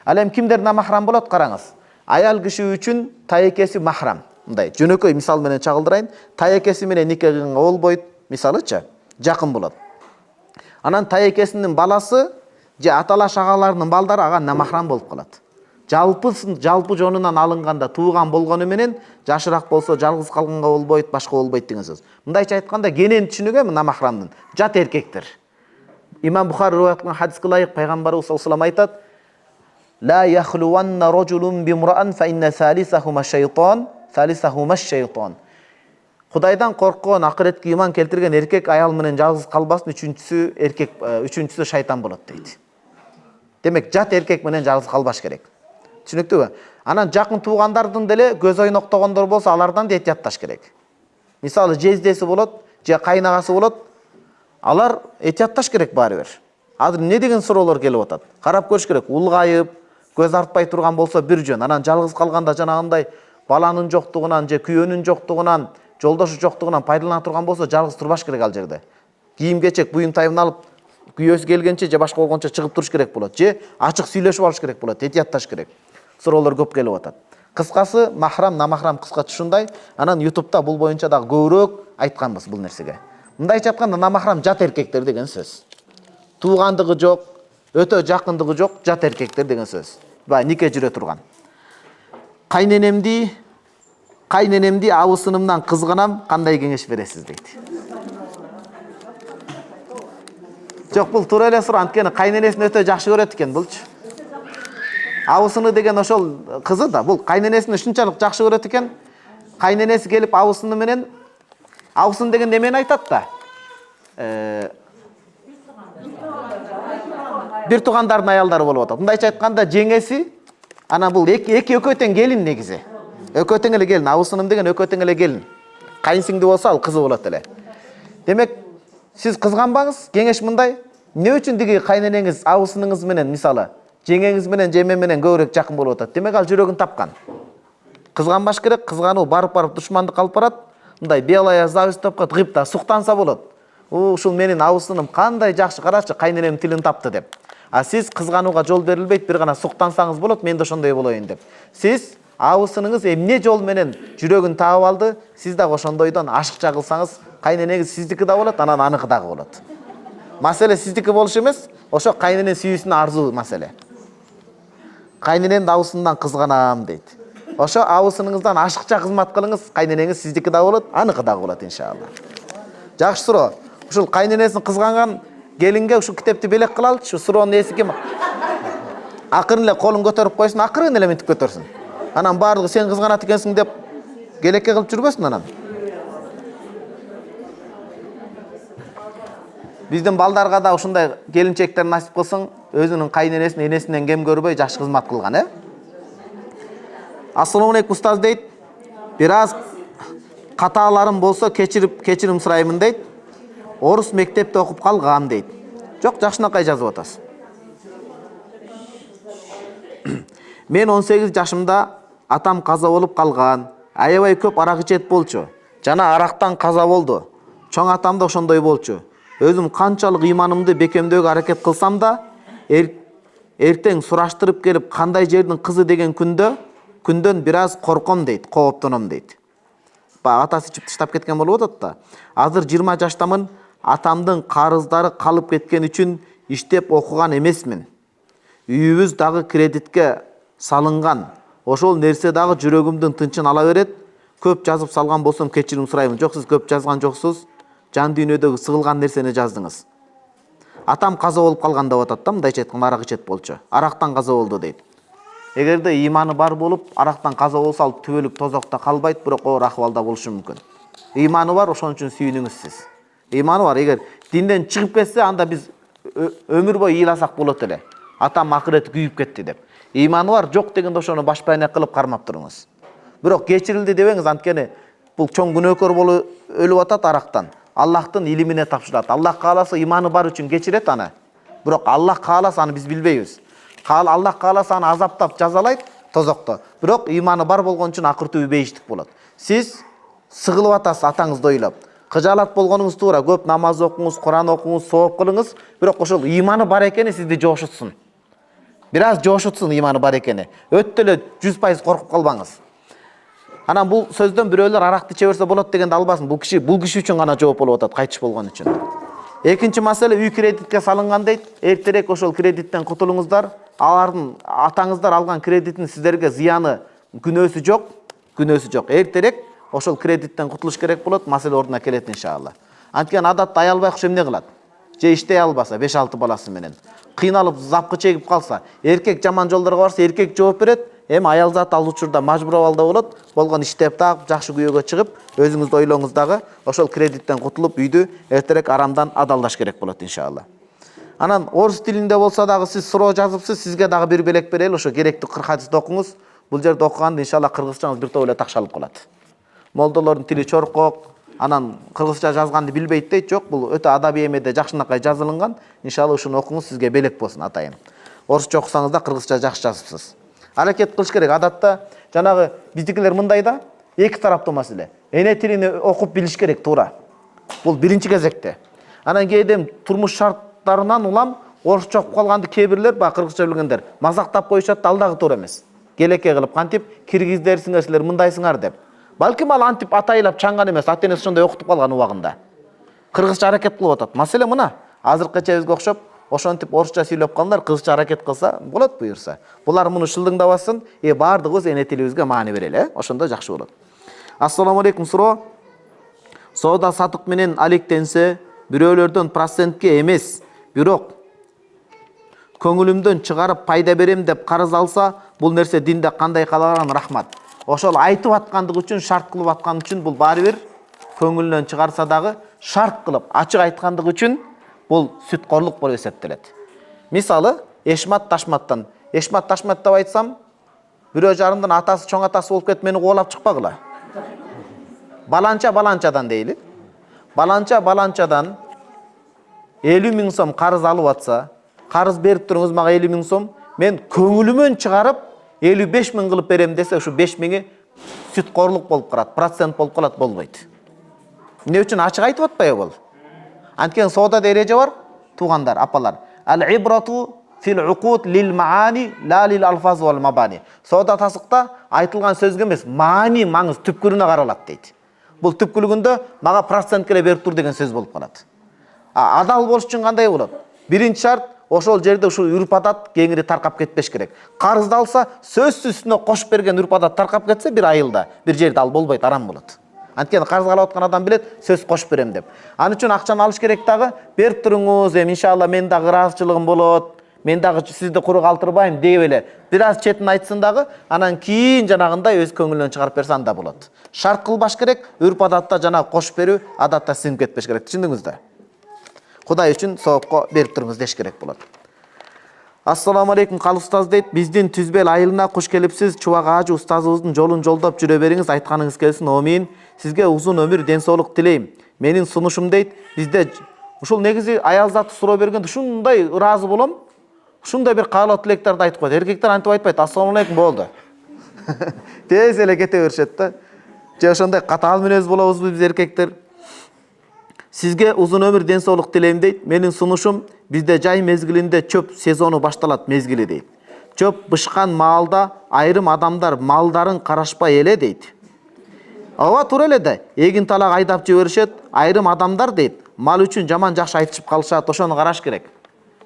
Ал эми кимдер намахрам болот? Караңыз. Аял киши үчүн таекеси махрам. Мындай жөнөкөй мисал менен чагылдырайын. Таекеси менен нике кылганга болбойт, мисалычы, жакын болот. Анан таекесинин баласы же аталаш агаларынын балдары ага намахрам болуп калат. Жалпы жонунан алынганда тууган болгону менен жашыраак болсо жалгыз калганга болбойт, башка болбойт деген сөз. Мындайча айтканда кенен түшүнүгү намахрамдын жат эркектер. Имам Бухари риваят кылган хадиске ылайык пайгамбарыбыз саллаллаху алейхи ва саллям айтат: "Ла яхлуванна раджулун бимраан фа инна салисахума шайтан". Кудайдан корккон, акыретке иман келтирген эркек аял менен жалгыз калбасын, үчүнчүсү шайтан болот дейт. Демек, жат эркек менен жалгыз калбаш керек. Түшүнүктүүбү? Анан жакын туугандардын деле көз ойноктогондор болсо, алардан да этиятташ керек. Мисалы, жездеси болот, же кайнагасы болот, алар этиятташ керек баары бир. Азыр эмне деген суроолор келип атат? Карап көрүш керек. Улгайып, көз артпай турган болсо бир жөн. Анан жалгыз калганда жанагындай баланын жоктугунан же күйөөнүн жоктугунан, жолдошу жоктугунан пайдалана турган болсо, жалгыз турбаш керек ал жерде. Кийим-кечек, буюм тайымын алып, күйөөсү келгенче же башка болгончо чыгып туруш керек болот. Же ачык сүйлөшүп алыш керек болот, этиятташ керек. Суроолор көп келип атат. Кыскасы, махрам, намахрам кыскача ушундай. Анан YouTube'да бул боюнча дагы көбүрөөк айтканбыз бул нерсеге. Мындайча айтканда, намахрам жат эркектер деген сөз. Туугандыгы жок, өтө жакындыгы жок, жат эркектер деген сөз. Бай нике жүрө турган. Кайненемди абысынымдан кызганам, кандай кеңеш бересиз дейт. Жок, бул туура эле суроо, анткени кайненесин өтө жакшы көрөт экен булчу. Абысыны деген ошол кызы да, бул кайненесин ушунчалык жакшы көрөт экен. Кайненеси келип абысыны менен, абысын деген немени айтат да? Бир туугандардын аялдары болуп атат. Мындайча айтканда, жеңеси, анан бул эки экөө тең келин негизи. Экөө тең эле келин, абысыным деген экөө тең эле келин. Кайынсиңди болсо ал кызы болот эле. Демек, сиз кызганбаңыз, кеңеш мындай. Эмне үчүн диги кайненеңиз абысыныңыз менен, мисалы, жеңеңиз менен, жеме менен көбүрөөк жакын болуп атат? Демек, ал жүрөгүн тапкан. Кызганбаш керек, кызгануу барып душмандык алып барат. Мындай белая зависть тапкат, гыпта суктанса болот. Ушул менин абысыным кандай жакшы, карачы, кайненем тилин тапты деп. А сиз кызганууга жол берилбейт, бир гана суктансаңыз болот, мен да ошондой болоюн деп. Сиз абысыныңыз эмне жол менен жүрөгүн таап алды, сиз дагы ошондойдон ашыкча кылсаңыз, кайненеңиз сиздики да болот, анан аныкы дагы болот. Маселе сиздики болуш эмес, ошо кайненен сүйүүсүнө арзуу маселе. Кайненем абысындан кызганам дейт. Ошо абысыныңыздан ашыкча кызмат кылыңыз, кайненеңиз сиздики да болот, аныкы дагы болот иншалла. Жакшы суроо. Ушул кайненесин кызганган келинге ушу китепти белек кылалычы, ушу суроонун ээси ким? Акырын эле колун көтөрүп койсун, акырын эле мынтип көтөрсүн. Анан баардыгы сен кызганат экенсиң деп келекке кылып жүрбөсүн анан. Биздин балдарга да ушундай келинчектер насип кылсын, өзүнүн кайненесин, энесинен кем көрбөй жакшы кызмат кылган, Ассаламу алейкум устаз дейт. Бир аз катааларым болсо кечирим сураймын дейт. Орус мектепте окуп калгам дейт. Жок, жакшынакай жазып атасыз. Мен 18 жашымда атам каза болуп калган. Аябай көп арак ичет болчу. Жана арактан каза болду. Чоң атам да ошондой болчу. Өзüm канчалык ыйманымды бекемдөөгө аракет кылсам да, эртең сураштырып келип кандай жердин кызы деген күндөн бир аз корком дейт, кооптоном дейт. Атасы ичип таштап кеткен болуп атат да. Азыр 20 жаштамын, атамдын карыздары калып кеткен үчүн иштеп окуган эмесмин. Үйүбүз дагы кредитке салынган. Ошол нерсе дагы жүрөгүмдүн тынчын ала берет. Көп жазып салган болсом кечирим сураймын. Жок, сиз көп жазган жоксуз. Жан дүйнөдөгү сыгылган нерсени жаздыңыз. Атам каза болуп калган деп атат да, мындайча айтканда арак ичет болчу. Арактан каза болду дейт. Эгерде ыйманы бар болуп, арактан каза болсо ал түбөлүк тозокто калбайт, бирок оор акыбалда болушу мүмкүн. Ыйманы бар, ошон үчүн сүйүнүңүз сиз. Ыйманы бар, эгер динден чыгып кетсе, анда биз өмүр бою ыйласак болот эле. Атам акырети күйүп кетти деп. Ыйманы бар, жок дегенде ошону баш байнак кылып кармап туруңуз. Бирок кечирилди дебеңиз, анткени бул чоң күнөөкөр болуп өлүп атат арактан. Аллахтын илимине тапшырат. Аллах кааласа ыйманы бар үчүн кечирет аны. Бирок Аллах кааласа аны биз билбейбиз. Аллах кааласа аны азаптап жазалайт тозокто. Бирок ыйманы бар болгон үчүн акыр түбү бейиштик болот. Сиз сыгылып атасыз атаңызды ойлоп. Кыжаалат болгонуңуз туура, көп намаз окуңуз, Куран окуңуз, сооп кылыңыз, бирок ошол ыйманы бар экени сизди жошутсун. Бир аз жошутсун ыйманы бар экени. Өтө эле 100% коркуп калбаңыз. Анан бул сөздөн бирөөлөр аракты иче берсе болот дегенди албасын. Бул киши үчүн гана жооп болуп атат, кайтыш болгон үчүн. Экинчи маселе, үй кредитке салынган дейт. Эртерээк ошол кредиттен кутулуңуздар. Алардын атаңыздар алган кредиттин сиздерге зыяны, күнөөсү жок. Эртерээк ошол кредиттен кутулуш керек болот, маселе ордуна келет иншалла. Анткени адатта аялбай куш эмне кылат? Же иштей албаса, 5-6 баласы менен кыйналып, запкы чегип калса, эркек жаман жолдорго барса, эркек жооп берет. Эми аял заты ал учурда мажбур абалда болот. Болгон иштеп дагы жакшы күйөөгө чыгып, өзүңүздү ойлоңуз дагы ошол кредиттен кутулуп, үйдү эртерээк арамдан адалдаш керек болот иншалла. Анан орус тилинде болсо дагы сиз суроо жазыпсыз, сизге дагы бир белек берели, ошо керектүү кыргызча окуңуз. Бул жерде окуганда иншалла кыргызчаңыз бир топ эле такшалып калат. Молдолордун тили чоркок, анан кыргызча жазганды билбейт дейт. Жок, бул өтө адабий эмеде жакшынакай жазылынган. Иншалла ушуну окуңуз, сизге белек болсун атайын. Орусча окусаңыз да кыргызча жакшы жазыпсыз. Аракет кылыш керек. Адатта жанагы биздикилер мындай да, эки тараптуу маселе. Эне тилини окуп билиш керек туура. Бул биринчи кезекте. Анан кээде турмуш шарттарынан улам орусча окуп калганды кээ бирлер, кыргызча билгендер, мазактап коюшат да, ал дагы туура эмес. Келеке кылып кантип киргиздерсиңер силер мындайсыңар деп. Балким ал антип атайлап чаңган эмес, ата энеси ошондой окутуп калган убагында. Кыргызча аракет кылып атат. Маселе мына, азыркы чебизге окшоп ошентип орусча сүйлөп калгандар, кыргызча аракет кылса болот буюрса. Булар муну шылдыңдабасын, баардыгыбыз эне тилибизге маани берели, ошондо жакшы болот. Ассаламу алейкум, суроо. Соода сатык менен алектенсе, бирөөлөрдөн процентке эмес, бирок көңүлүмдөн чыгарып пайда берем деп карыз алса, бул нерсе динде кандай калган? Рахмат. Ошол айтып аткандыгы үчүн, шарт кылып аткан үчүн бул баары бир көңүлүнөн чыгарса дагы шарт кылып ачык айткандыгы үчүн бул сүткорлук болуп эсептелет. Мисалы, Эшмат Ташматтан. Эшмат Ташмат деп айтсам, бирөө жарымдын атасы, чоң атасы болуп кетип мени кубалап чыкпагыла. Баланчадан дейли. Баланчадан 50 000 сом карыз алып атса, карыз берип туруңуз мага 50 000 сом, мен көңүлүмөн чыгарып 55 000 кылып берем десе, ушу 5 000-и сүткорлук болуп калат, процент болуп калат, болбойт. Эмне үчүн ачык айтып атпайбы бул? Анткени соодада эреже бар, туугандар, апалар. Ал-ибрату фил уқуд лил маани ла лил алфаз вал мабани. Соода тасыкта айтылган сөзгө эмес, маани, маңыз, түпкүрүнө каралат дейт. Бул түпкүлүгүндө мага процент келе берип тур деген сөз болуп калат. Адал болуш үчүн кандай болот? Биринчи шарт, ошол жерде ушул үрп адат кеңири таркап кетпеш керек. Карызды алса, сөзсүз үстүнө кошуп берген үрп адат таркап кетсе, бир айылда, бир жерде ал болбойт, арам болот. Анткени карызга алып аткан адам билет, сөз кошуп берем деп. Аны үчүн акчаны алыш керек дагы, берип туруңуз, иншалла мен дагы ыраазычылыгым болот, мен дагы сизди куру калтырбайм деп эле. Бир аз четин айтсын дагы, анан кийин жанагындай өз көңүлүнөн чыгарып берсе анда болот. Шарт кылбаш керек, үрп адатта жанагы кошуп берүү адатта сиңип кетпеш керек. Түшүндүңүз да? Кудай үчүн соопко берип туруңуз деш керек болот. Ассаламу алейкум, кал устаз дейт. Биздин Түзбел айылына куш келипсиз. Чубак Ажы устазыбыздын жолун жолдоп жүрө бериңиз, айтканыңыз келсин. Амин. Сизге узун өмүр, ден соолук тилейм. Менин сунушум дейт. Бизде ушул негизи аял заты суроо бергенде ушундай ыраазы болом. Ушундай бир каалоо тилектарды айтып коет. Эркектер антип айтпайт. Ассаламу алейкум болду. Тез эле кете беришет да. Же ошондой катаал мүнөз болобузбу биз эркектер? Сизге узун өмүр, ден соолук тилейм дейт. Менин сунушум, бизде жай мезгилинде чөп сезону башталат мезгили дейт. Чөп бышкан маалда айрым адамдар малдарын карашпай эле дейт. Ооба, туура эле да. Эгин талак айдап жиберишет, айрым адамдар дейт. Мал үчүн жаман жакшы айтышып калышат, ошону караш керек.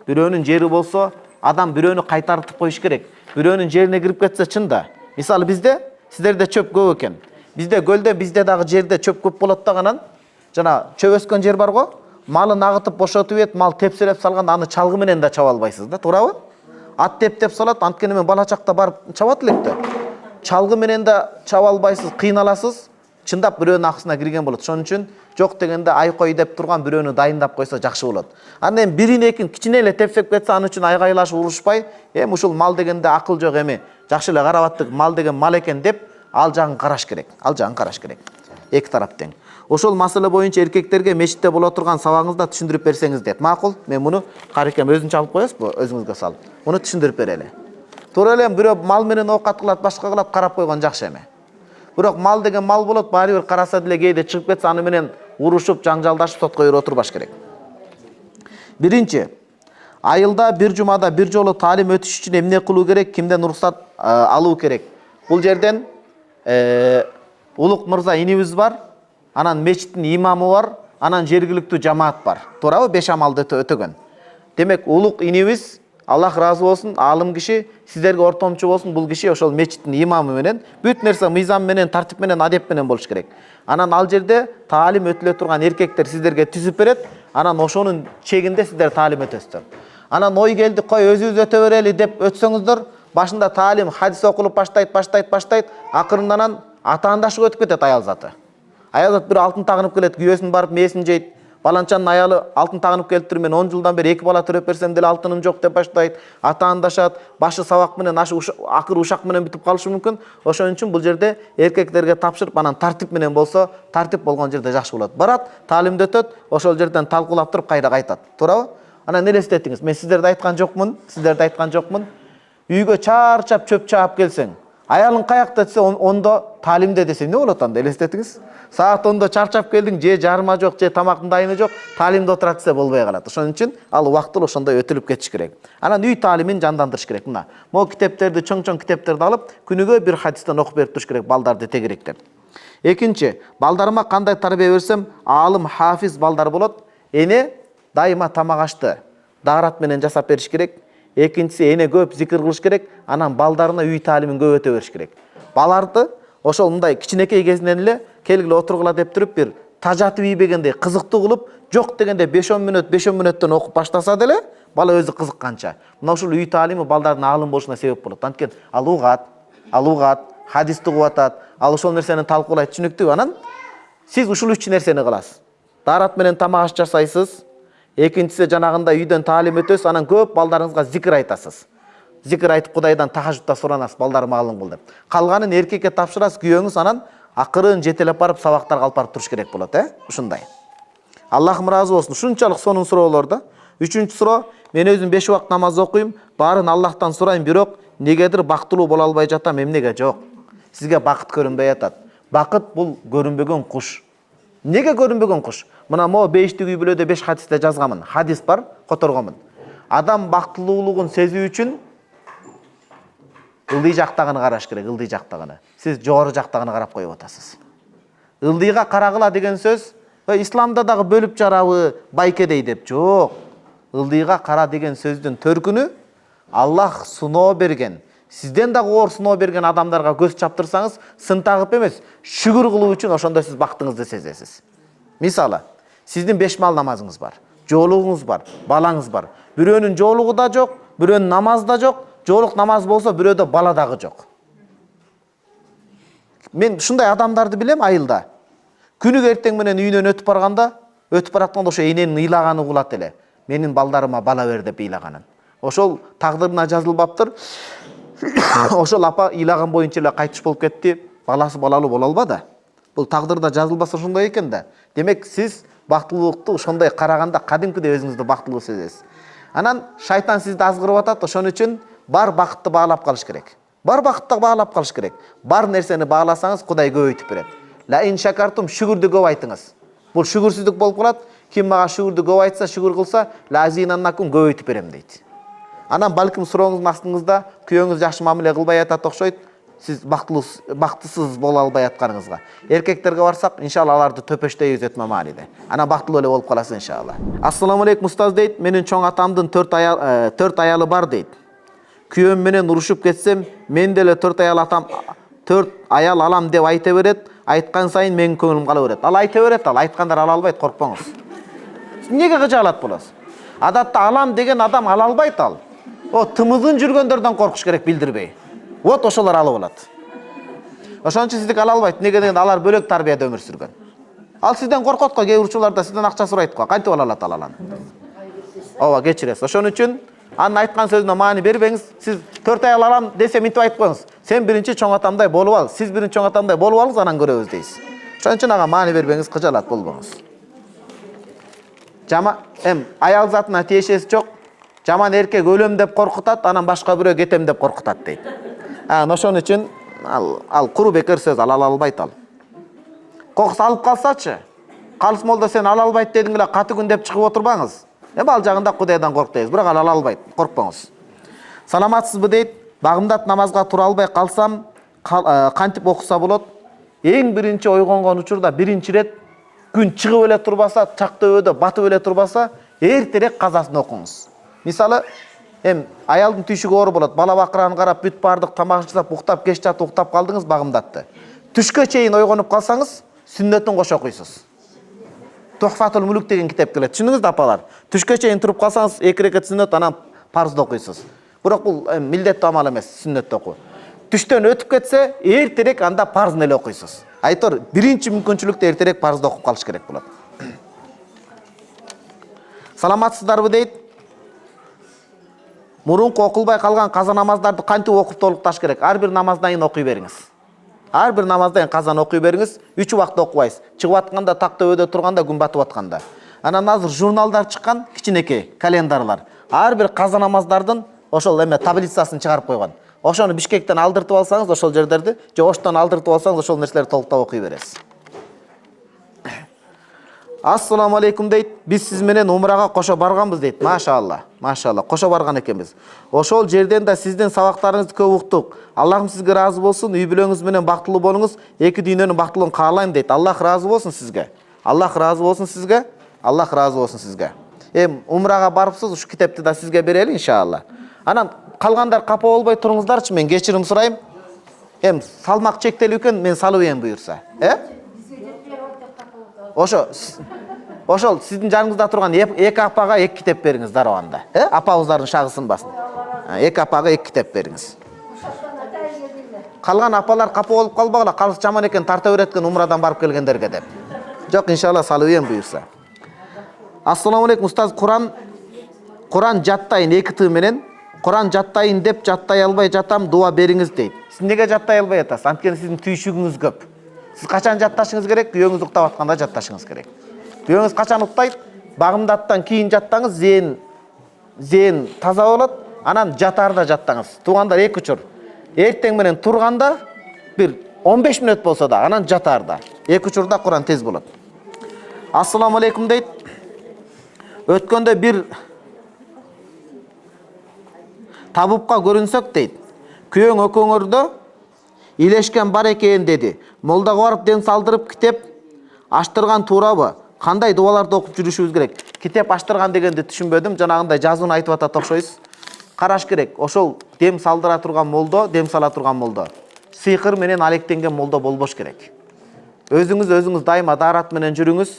Бирөөнүн жери болсо, адам бирөөнү кайтартып коюш керек. Бирөөнүн жерине кирип кетсе чын да. Мисалы бизде, сиздерде чөп көп экен. Бизде көлдө, бизде дагы жерде чөп көп болот дагынан. Жана чөп өскөн жер бар го, малын агытып бошотуп ет, мал тепселеп салганда аны чалгы менен да чаба албайсыз да, туурабы? Ат теп салат, анткени мен бала чакта барып чабат элек да. Чалгы менен да чаба албайсыз, кыйналасыз. Чындап бирөөнүн акысына кирген болот. Ошон үчүн жок дегенде айкой деп турган бирөөнү дайындап койсо жакшы болот. Анан эми бирин экин кичине эле тепсеп кетсе, аны үчүн айгайлашып урушпай, эми ушул мал дегенде акыл жок, эми жакшы эле карап аттык, мал деген мал экен деп ал жагын караш керек. Ал жагын караш керек. Эки тарап тең. Ошол маселе боюнча эркектерге мечитте боло турган сабагыңызда түшүндүрүп берсеңиз деп. Макул? Мен муну карекем өзүнчө алып коесузбу, өзүңүзгө салып. Муну түшүндүрүп берели. Туура эле бирөө мал менен оокат кылат, башка кылат, карап койгон жакшы эме. Бирок мал деген мал болот, баары бир караса деле кээде чыгып кетсе, аны менен урушуп, жаңжалдашып сотко берип отурбаш керек. Биринчи, айылда бир жумада бир жолу таалим өтүш үчүн эмне кылуу керек, кимден уруксат алуу керек? Бул жерден улук мырза инибиз бар, анан мечиттин имамы бар, анан жергиликтүү жамаат бар. Туурабы? 5 амалды өтөгөн. Демек, улук инибиз, Аллах разы болсун, алым киши, сиздерге ортомчу болсун, бул киши ошол мечиттин имамы менен, бүт нерсе мыйзам менен, тартип менен, адеп менен болуш керек. Анан ал жерде таалим өтүлө турган эркектер сиздерге түзүп берет, анан ошонун чегинде сиздер таалим өтөсүздөр. Анан ой келди, кой өзүбүз өтө берели деп өтсөңүздөр, башында таалим, хадис окулуп баштайт, акырында анан атаандашып өтүп кетет аял заты. Аял зат бир алтын тагынып келет, күйөөсүн барып мээсин жейт. Баланчанын аялы алтын тагынып келиптир, мен 10 жылдан бери 2 бала төрөп берсем деле алтыным жок деп баштайт. Атаандашат, башы сабак менен, акыры ушак менен бүтүп калышы мүмкүн. Ошон үчүн бул жерде эркектерге тапшырып, анан тартип менен болсо, тартип болгон жерде жакшы болот. Барат, таалимди өтөт, ошол жерден талкуулап туруп кайра кайтат. Туурабы? Анан элестетиңиз, мен сиздерди айткан жокмун. Үйгө чарчап чөп чаап келсең, аялың каякта десе, ондо таалимде десе эмне болот анда? Элестетиңиз. Саат 10-до чарчап келдиң, же жарма жок, же тамактын дайыны жок, таалимде отурат десе болбой калат. Ошон үчүн ал убактылуу ошондой өтүлүп кетиш керек. Анан үй таалимин жандандырыш керек. Мына, могу китептерди, чоң-чоң китептерди алып, күнүгө бир хадистен окуп берип туруш керек балдарды тегеректер. Экинчи, балдарыма кандай тарбия берсем, алым, хафиз балдар болот. Эне дайыма тамак ашты даарат менен жасап бериш керек. Экинчиси, эне көп зикир кылыш керек, анан балдарына үй таалимин көп өтө бериш керек. Баларды ошол мындай кичинекей кезинен эле келгиле отургула деп туруп бир тажатып ийбегендей кызыктуу кылып, жок дегенде 5-10 мүнөттөн окуп баштаса деле, бала өзү кызыкканча. Мына ушул үй таалими балдардын аалым болушуна себеп болот. Анткени ал угат, хадисти угуп атат, ал ошол нерсени талкуулайт, түшүнүктүүбү? Анан сиз ушул 3 нерсени кыласыз. Даарат менен тамак аш жасайсыз. Экинчиси жанагында үйдөн таалим өтөсүз, анан көп балдарыңызга зикир айтасыз. Зикир айтып Кудайдан тахажжудта суранасыз, балдарыма алым кыл деп. Калганын эркекке тапшырасыз, күйөөңүз анан акырын жетелеп барып сабактарга алып барып туруш керек болот, ушундай. Аллахым разы болсун. Ушунчалык сонун суроолор да. 3-чү суроо, мен өзүм 5 убакыт намаз окуйм, баарын Аллахтан сурайм, бирок негедир бактылуу боло албай жатам, эмнеге? Жок. Сизге бакыт көрүнбөй атат. Бакыт бул көрүнбөгөн куш. Неге көрүнбөгөн куш? Мына мо бейиштик үй бүлөдө 5 хадисте жазганмын. Хадис бар, которгонмун. Адам бактылуулугун сезүү үчүн ылдый жактагыны караш керек, ылдый жактагыны. Сиз жогору жактагыны карап коюп атасыз. Ылдыйга карагыла деген сөз, исламда дагы бөлүп жарабы, байкедей деп. Жок. Ылдыйга кара деген сөздүн төркүнү Аллах суноо берген. Сизден дагы оор суноо берген адамдарга көз чаптырсаңыз, сын тагып эмес, шүгүр кылуу үчүн ошондо сиз бактыңызды сезесиз. Мисалы, сиздин 5 мал намазыңыз бар, жоолугуңуз бар, балаңыз бар. Бирөөнүн жоолугу да жок, бирөөнүн намазы да жок, жоолук намаз болсо бирөөдө бала дагы жок. Мен ушундай адамдарды билем айылда. Күнүгө эртең менен үйүнөн өтүп баратканда ошо эненин ыйлаганы угулат эле. Менин балдарыма бала бер деп ыйлаганын. Ошол тагдырына жазылбаптыр. Ошол апа ыйлаган боюнча эле кайтыш болуп кетти. Баласы балалуу боло албады. Бул тагдырда жазылбаса ошондой экен да. Демек сиз бактылуулукту ошондой караганда кадимкидей өзүңүздү бактылуу сезесиз. Анан шайтан сизди азгырып атат, ошон үчүн бар бакытты баалап калыш керек. Бар нерсени бааласаңыз Кудай көбөйтүп берет. Ла ин шакартум, шүгүрдү көп айтыңыз. Бул шүгүрсүздүк болуп калат. Ким мага шүгүрдү көп айтса, шүгүр кылса, лазинаннакун көбөйтүп берем дейт. Анан балким сурооңуздун астыңызда күйөөңүз жакшы мамиле кылбай атат окшойт. Сиз бактысыз боло албай атканыңызга. Эркектерге барсак, иншалла аларды төпөштөйбүз өтмө мааниде. Анан бактылуу эле болуп каласыз иншалла. Ассаламу алейкум устаз дейт. Менин чоң атамдын 4 аялы бар дейт. Күйөөм менен урушуп кетсем, мен деле 4 аял алам деп айта берет. Айткан сайын менин көңүлүм кала берет. Ал айта берет, ал айткандар ала албайт, коркпоңуз. Неге кыжаалат болосуз? Адатта алам деген адам ала албайт ал. О, тымызын жүргөндөрдөн коркуш керек, билдирбей. Вот ошолор алып алат. Ошон үчүн сиздик ала албайт. Неге дегенде алар бөлөк тарбияда өмүр сүргөн. Ал сизден коркот го, кээ урчуларда сизден акча сурайт го. Кантип ала алат алан? Ооба, кечиресиз. Ошон үчүн анын айткан сөзүнө маани бербеңиз. Сиз 4 аял алам десе мынтип айтып коюңуз. Сен биринчи чоң атамдай болуп ал. Сиз биринчи чоң атамдай болуп алыңыз, анан көрөбүз дейсиз. Ошон үчүн ага маани бербеңиз, кыжаалат болбоңуз. Аял затына тиешеси жок. Жаман эркек өлөм деп коркутат, анан башка бирөө кетем деп коркутат дейт. Ошон үчүн ал куру бекер сөз, ала албайт ал. Кокус алып калсачы? Калыс молда сен ала албайт дедиң эле каты күн деп чыгып отурбаңыз. Ал жагында Кудайдан корк дейсиз, бирок ала албайт, коркпоңуз. Саламатсызбы дейт. Багымдат намазга тура албай калсам, кантип окуса болот? Эң биринчи ойгонгон учурда биринчи ирет күн чыгып эле турбаса, чак төбөдө батып эле турбаса, эртерээк казасын окуңуз. Мисалы, аялдын түйшүгү оор болот, бала бакыраны карап, бүт бардык тамак жасап, уктап, кеч жатып уктап калдыңыз багымдатты. Түшкө чейин ойгонуп калсаңыз, сүннөтүн кошо окуйсуз. Тухфатул Мулук деген китеп келет. Түшүндүңүздү апалар? Түшкө чейин туруп калсаңыз, 2 рекат сүннөт, анан парзды окуйсуз. Бирок бул милдеттүү амал эмес, сүннөттү окуу. Түштөн өтүп кетсе, эртерээк анда парзын эле окуйсуз. Айтор, биринчи мүмкүнчүлүктө эртерээк парзды окуп калыш керек болот. Саламатсыздарбы дейт. Мурунку окулбай калган каза намаздарды кантип окуп толукташ керек? Ар бир намаздан окуй бериңиз. Ар бир намаздан казан окуй бериңиз. 3 убакта окубайсыз. Чыгып атканда, так төбөдө турганда, күн батып атканда. Анан азыр журналдар чыккан, кичинекей календарлар. Ар бир каза намаздардын ошол таблицасын чыгарып койгон. Ошону Бишкектен алдыртып алсаңыз, ошол жерлерди, же Оштон алдыртып алсаңыз, ошол нерселерди толуктап окуй бересиз. Ассаламу алейкум дейт. Биз сиз менен умрага кошо барганбыз дейт. Машалла, машалла, кошо барган экенбиз. Ошол жерден да сиздин сабактарыңызды көп уктук. Аллахым сизге разы болсун, үй бүлөңүз менен бактылуу болуңуз, эки дүйнөнүн бактылыгын каалайм дейт. Аллах разы болсун сизге. Аллах разы болсун сизге. Аллах разы болсун сизге. Умрага барыпсыз, ушу китепти да сизге берели иншалла. Анан калгандар капа болбой туруңуздарчы, мен кечирим сурайм. Салмак чектелүү экен, мен салып эм буюрса. Ошол сиздин жаныңызда турган эки апага эки китеп бериңиз дарабанда. Апабыздардын шагы сынбасын. Эки апага эки китеп бериңиз. Калган апалар капа болуп калбагыла, калыс жаман экен тарта береткен умрадан барып келгендерге деп. Жок, иншалла салып эм буюрса. Ассаламу алейкум устаз, Куран жаттайын 2 тыы менен. Куран жаттайын деп жаттай албай жатам, дуа бериңиз дейт. Сиз неге жаттай албай атасыз? Анткени сиздин түйшүгүңүз көп. Сиз качан жатташыңыз керек? Күйөөңүз уктап атканда жатташыңыз керек. Күйөөңүз качан уктайт? Багымдаттан кийин жаттаңыз, зээн таза болот. Анан жатарда жаттаңыз. Туугандар 2 учур. Эртең менен турганда бир 15 мүнөт болсо да, анан жатарда. 2 учурда Куран тез болот. Ассаламу алейкум дейт. Өткөндө бир табыпка көрүнсөк дейт. Күйөөң экөөңөрдө илешкен бар экен деди. Молдага барып ден салдырып китеп аштырган туурабы? Кандай дуаларды окуп жүрүшүбүз керек? Китеп аштырган дегенди түшүнбөдүм. Жанагындай жазууну айтып атат окшойсуз. Караш керек. Ошол дем салдыра турган молдо, дем сала турган молдо. Сыйкыр менен алектенген молдо болбош керек. Өзүңүз дайыма даарат менен жүрүңүз.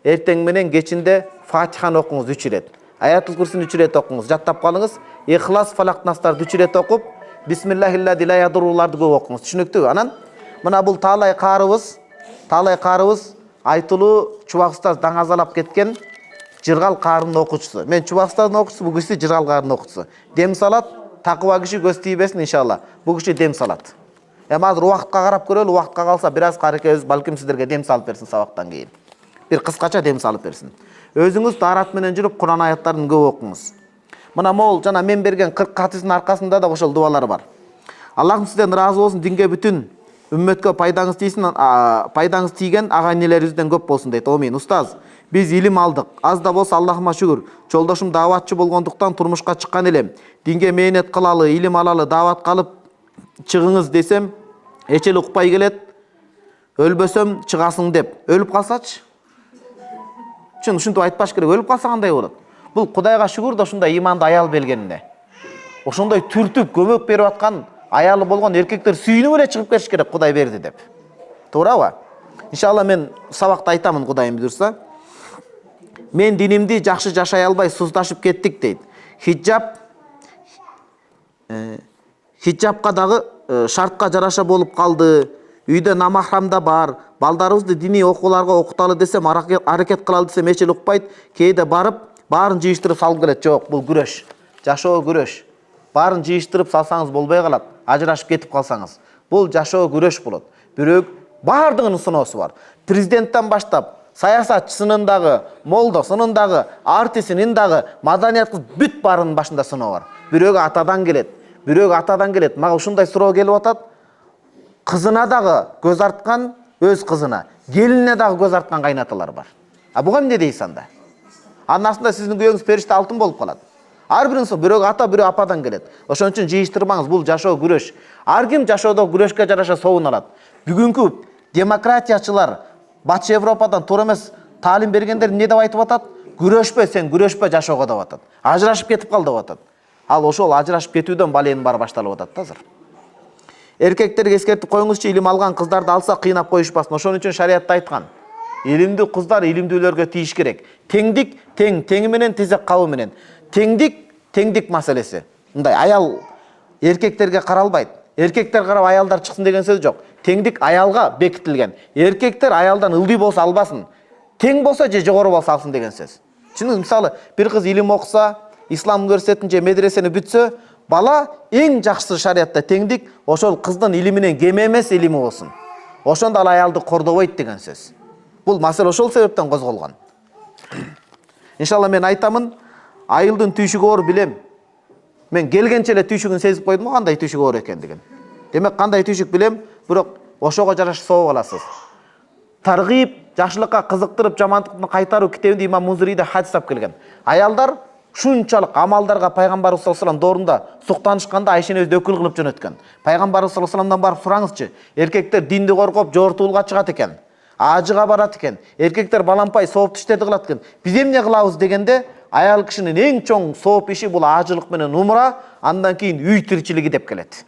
Эртең менен кечинде Фатиханы окуңуз 3 ирет. Аятул Курсини 3 ирет окуңуз. Жаттап калыңыз. Ихлас, Фалак, Настарды 3 ирет окуп, Бисмиллахиллади ла ядуруларды көп окуңуз. Түшүнүктүүбү? Анан мына бул таалай каарыбыз айтылуу Чубак устаз даңазалап кеткен Жыргал каарынын окуучусу. Мен Чубак устаздын окуучусу, бул киши Жыргал каарынын окуучусу. Дем салат, такыба киши көз тийбесин иншалла. Бул киши дем салат. Азыр убакытка карап көрөлү, убакытка калса бир аз карекебиз балким сиздерге дем салып берсин сабактан кийин. Бир кыскача дем салып берсин. Өзүңүз даарат менен жүрүп Куран аяттарын көп окуңуз. Мына могул жана мен берген 40 хадистин аркасында да ошол дуалар бар. Аллахым сизден разы болсун, динге бүтүн Үмметке пайдаңыз тийсин, пайдаңыз тийген ага-энелерибизден көп болсун дейт. Амин. Устаз, биз илим алдык. Аз да болсо Аллахыма шүгүр. Жолдошум дааватчы болгондуктан турмушка чыккан элем. Динге мээнет кылалы, илим алалы, даават алып чыгыңыз десем, эчел укпай келет. Өлбөсөм чыгасың деп. Өлүп калсачы? Чын ушинтип айтпаш керек. Өлүп калса кандай болот? Бул Кудайга шүгүр да ушундай иманды аял бергенине. Ошондой түртүп көмөк берип аткан аялы болгон эркектер сүйүнүп эле чыгып кетиш керек, Кудай берди деп. Туурабы? Иншалла мен сабакта айтамын, Кудайым буйрса. Мен динимди жакшы жашай албай суздашып кеттик дейт. Хиджабка дагы шартка жараша болуп калды. Үйдө намахрам да бар. Балдарыбызды диний окууларга окуталы десем, аракет кылалы десем эчел укпайт. Кээде барып, баарын жыйыштырып салып келет. Жок, бул күрөш. Жашоо күрөш. Баарын жыйыштырып салсаңыз болбой калат. Ажырашып кетип калсаңыз. Бул жашоо күрөш болот. Бирок баардыгынын сыноосу бар. Президенттен баштап, саясатчысынын дагы, молдосунун дагы, артистинин дагы, маданият бүт баарынын башында сыноо бар. Бирөөгө атадан келет. Бирөөгө атадан келет. Мага ушундай суроо келип атат. Кызына дагы көз арткан өз кызына, келине дагы көз арткан кайнаталар бар. Буга эмне дейсиз анда? Анын астында сиздин күйөөңүз периште алтын болуп калат. Ар биринин бирөөгө ата, бирөө ападан келет. Ошон үчүн жыйыштырбаңыз, бул жашоо күрөш. Ар ким жашоодо күрөшкө жараша соовун алат. Бүгүнкү демократиячылар Батыш Европадан туура эмес таалим бергендер эмне деп айтып атат? Күрөшпө, сен күрөшпө жашоого деп атат. Ажырашып кетип кал деп атат. Ал ошол ажырашып кетүүдөн баленин баары башталып атат азыр. Эркектерге эскертип коюңузчу, илим алган кыздарды алса кыйнап коюшпасын. Ошон үчүн шариятта айткан. Илимдүү кыздар илимдүүлөргө тийиш керек. Теңдик, теңи менен, тезек кабы менен. Теңдик маселеси. Мындай аял эркектерге каралбайт. Эркектер карап аялдар чыксын деген сөз жок. Теңдик аялга бекитилген. Эркектер аялдан ылдый болсо албасын. Тең болсо же жогору болсо алсын деген сөз. Чын мисалы, бир кыз илим окуса, ислам университетин же медресени бүтсө, бала эң жакшысы шариятта теңдик, ошол кыздын илиминен кем эмес илими болсун. Ошондо ал аялды кордобойт деген сөз. Бул маселе ошол себептен козголгон. Иншалла мен айтамын, айылдын түйшүгү оор билем. Мен келгенче эле түйшүгүн сезип койдум, кандай түйшүк оор экендигин. Демек кандай түйшүк билем, бирок ошого жараша сооп аласыз. Таргиб, жакшылыкка кызыктырып, жамандыктын кайтаруу китебинде Имам Мунзириде хадисап келген. Аялдар шунчалык амалдарга пайгамбарыбыз саллаллаху алейхи вассалам доорунда суктанышканда Айшени өзү өкүл кылып жөнөткөн. Пайгамбарыбыз саллаллаху алейхи вассаламдан барып сураңызчы, эркектер динди коргоп жортуулга чыгат экен, ажыга барат экен, эркектер балампай соопту иштеди кылат экен. Биз эмне кылабыз дегенде, аял кишинин эң чоң сооп иши бул ажылык менен умра, андан кийин үй тиричилиги деп келет.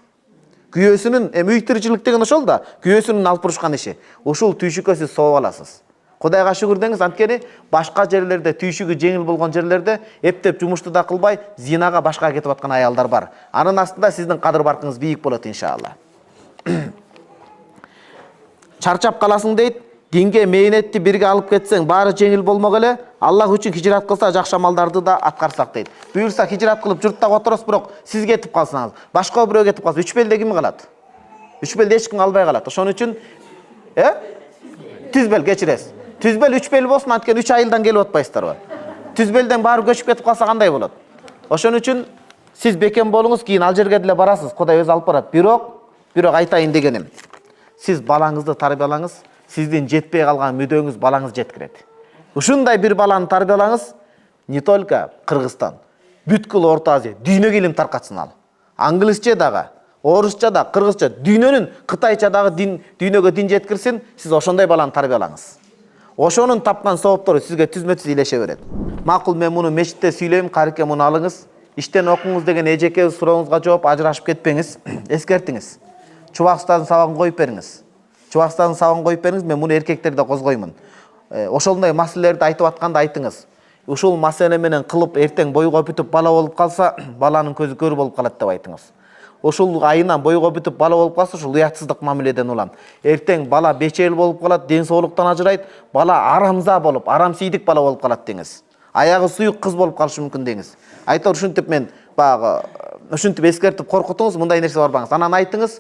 Күйөөсүнүн, үй тиричилик деген ошол да, күйөөсүнүн алып бурушкан иши. Ушул түйшүккө сиз сооп аласыз. Кудайга шүгүр деңиз, анткени башка жерлерде түйшүгү жеңил болгон жерлерде эптеп жумушту да кылбай, зинага башка кетип аткан аялдар бар. Анын астында сиздин кадыр баркыңыз бийик болот иншалла. Чарчап каласың дейт, динге мээнетти бирге алып кетсең, баары жеңил болмок эле, Аллах үчүн хижрат кылса жакшы амалдарды да аткарсак дейт. Буюрса хижрат кылып журтта отурасыз, бирок сиз кетип калсаңыз, башка бирөө кетип калса, 3 белде ким калат? 3 белде эч ким калбай калат. Ошон үчүн түзбел кечиресиз. Түзбел 3 бел болсун, анткени 3 айылдан келип атпайсыздарбы? Түзбелден баары көчүп кетип калса кандай болот? Ошон үчүн сиз бекем болуңуз, кийин ал жерге деле барасыз, Кудай өзү алып барат. Бирок айтайын дегеним, сиз балаңызды тарбиялаңыз, сиздин жетпей калган мүдөөңүз балаңыз жеткирет. Ушундай бир баланы тарбиялаңыз, не только Кыргызстан, бүткүл Орто Азия, дүйнөгө илим таркатсын ал. Англисче дагы, орусча да, кыргызча, дүйнөнүн кытайча дагы дүйнөгө дин жеткирсин, сиз ошондой баланы тарбиялаңыз. Ошонун тапкан сооптору сизге түзмө-түз илеше берет. Макул, мен муну мечитте сүйлөйм, карыке муну алыңыз. Иштен окуңуз деген эжеке сурооңузга жооп, ажырашып кетпеңиз, эскертиңиз. Чубак устаздын сабагын коюп бериңиз. Чубак устаздын сабагын коюп бериңиз, мен муну эркектерде козгоймун. Ошондой маселелерди айтып атканда айтыңыз. Ушул маселе менен кылып эртең бойго бүтүп бала болуп калса, баланын көзү көрүү болуп калат деп айтыңыз. Ошол айынан бойго бүтүп бала болуп калса, ушул уятсыздык мамиледен улам. Эртең бала бечел болуп калат, ден соолуктан ажырайт, бала арамза болуп, арамсийдик бала болуп калат деңиз. Аягы суюк кыз болуп калышы мүмкүн деңиз. Айтор ушинтип мен баягы ушинтип эскертип коркутуңуз, мындай нерсе барбаңыз. Анан айтыңыз,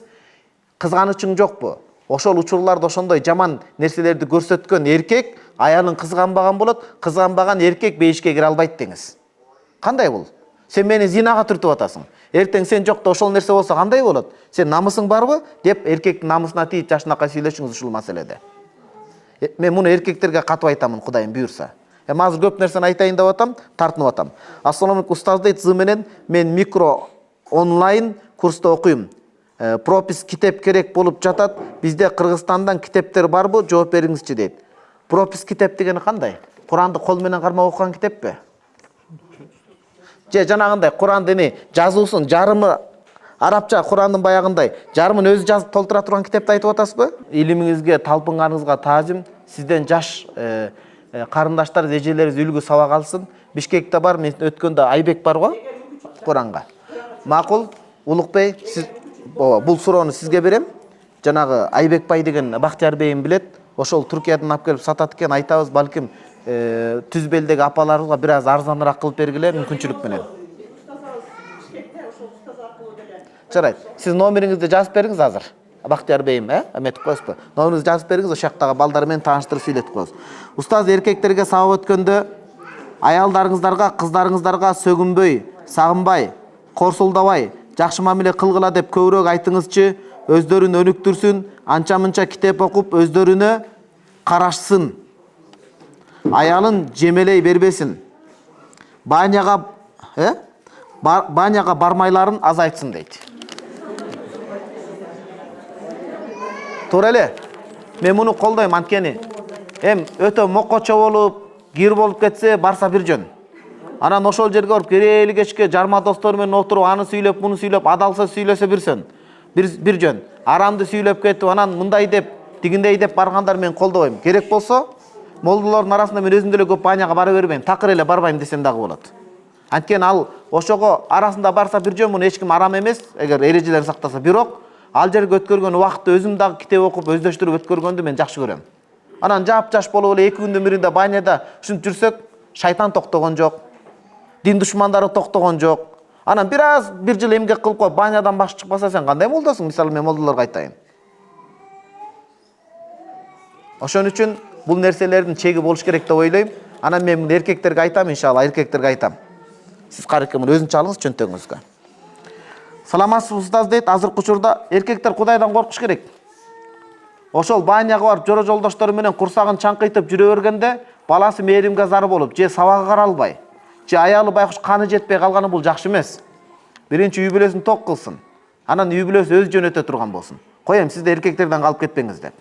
кызганычың жокпу? Ошол учурларда ошондой жаман нерселерди көрсөткөн эркек аялын кызганбаган болот, кызганбаган эркек бейишке кире албайт деңиз. Кандай бул? Сен мени зинага түртүп атасың. Эртең сен жокто ошол нерсе болсо кандай болот? Сен намысың барбы? Деп эркектин намысына тийип жашынакай сүйлөшүңүз ушул маселеде. Мен муну эркектерге катып айтамын, Кудайым буйрса. Азыр көп нерсени айтайын деп атам, тартынып атам. Ассаламу алейкум устаз дейт, менен мен микро онлайн курста окуйм. Пропис китеп керек болуп жатат. Бизде Кыргызстандан китептер барбы? Жооп бериңизчи дейт. Пропис китеп дегени кандай? Куранды кол менен кармап окуган китеппи? Же жанагындай Куранды эми жазуусун жарымы арабча, Курандын баягындай жарымын өзү жазып толтура турган китепти айтып атасызбы? Илимиңизге, талпынганыңызга таазим. Сизден жаш карындаштар, эжелерибиз үлгү сабак алсын. Бишкекте бар, мен өткөндө Айбек бар го Куранга. Макул, Улукбей, сиз бул суроону сизге берем. Жанагы Айбек бай деген Бактияр бейим билет. Ошол Түркиядан алып келип сатат экен, айтабыз, балким түз белдеги апаларыбызга бир аз арзаныраак кылып бергиле мүмкүнчүлүк менен. Жарайт. Сиз номериңизди жазып бериңиз азыр. Бактияр бейим, эметип коесузбу? Номериңизди жазып бериңиз, ошол жактагы балдар менен тааныштырып сүйлөтүп коебуз. Устаз, эркектерге сабак өткөндө аялдарыңыздарга, кыздарыңыздарга сөгүнбөй, сагынбай, корсулдабай, жакшы мамиле кылгыла деп көбүрөөк айтыңызчы. Өздөрүн өнүктүрсүн, анча-мынча китеп окуп, өздөрүнө карашсын. Аялын жемелей бербесин. Баняга бармайларын азайтсын дейт. Туура эле. Мен муну колдойм, анткени өтө мокочо болуп, кир болуп кетсе, барса бир жөн. Анан ошол жерге барып керели кечке жарма достор менен отуруп, аны сүйлөп, муну сүйлөп, адалса сүйлөсө бирсен. Бир жөн. Арамды сүйлөп кетип, анан мындай деп, тигиндей деп баргандар мен колдобойм. Керек болсо, молдолордун арасында мен өзүм деле көп баняга бара бербейм. Такыр эле барбайм десем дагы болот. Анткени ал ошого арасында барса бир жөн, муну эч ким арам эмес, эгер эрежелерди сактаса. Бирок ал жерге өткөргөн убакытты өзүм дагы китеп окуп, өздөштүрүп өткөргөндү мен жакшы көрөм. Анан жап-жаш болуп эле 2 күндүн биринде баняда ушинтип жүрсөк, шайтан токтогон жок. Дин душмандары токтогон жок. Анан бир жыл эмгек кылып коюп банядан баш чыкпаса, сен кандай молдосуң? Мисалы мен молдолорго айтайын. Ошон үчүн бул нерселердин чеги болуш керек деп ойлойм. Анан мен эркектерге айтам, иншалла, эркектерге айтам. Сиз карекем өзүнчө алыңыз чөнтөгүңүзгө. Саламатсызбы устаз дейт, азыркы учурда эркектер Кудайдан коркуш керек. Ошол баняга барып жора жолдоштору менен курсагын чаңкыйтып жүрө бергенде, баласы мээримге зар болуп, же сабагы каралбай, же аялы байкуш каны жетпей калганы бул жакшы эмес. Биринчи үй бүлөсүн ток кылсын. Анан үй бүлөсү өз жөнөтө турган болсун. Коем, сизде эркектерден калып кетпеңиз деп.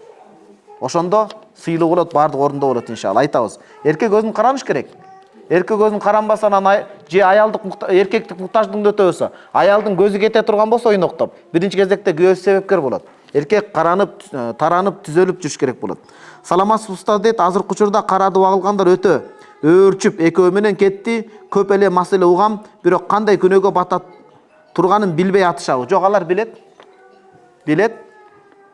Ошондо сыйлуу болот, баардык орунда болот, иншалла. Айтабыз. Эркек өзүн караныш керек. Эркек өзүн каранбаса, анан же эркектик муктаждыгын өтөбөсө, аялдын көзү кете турган болсо ойноктоп, биринчи кезекте күйөөсү себепкер болот. Эркек каранып, таранып, түзөлүп жүрүш керек болот. Саламатсызбы устаз дейт, азыркы учурда карады багылгандар өтө өөрчүп экөө менен кетти. Көп эле маселе угам, бирок кандай күнөөгө бата турганын билбей атышабы. Жок, алар билет. Билет.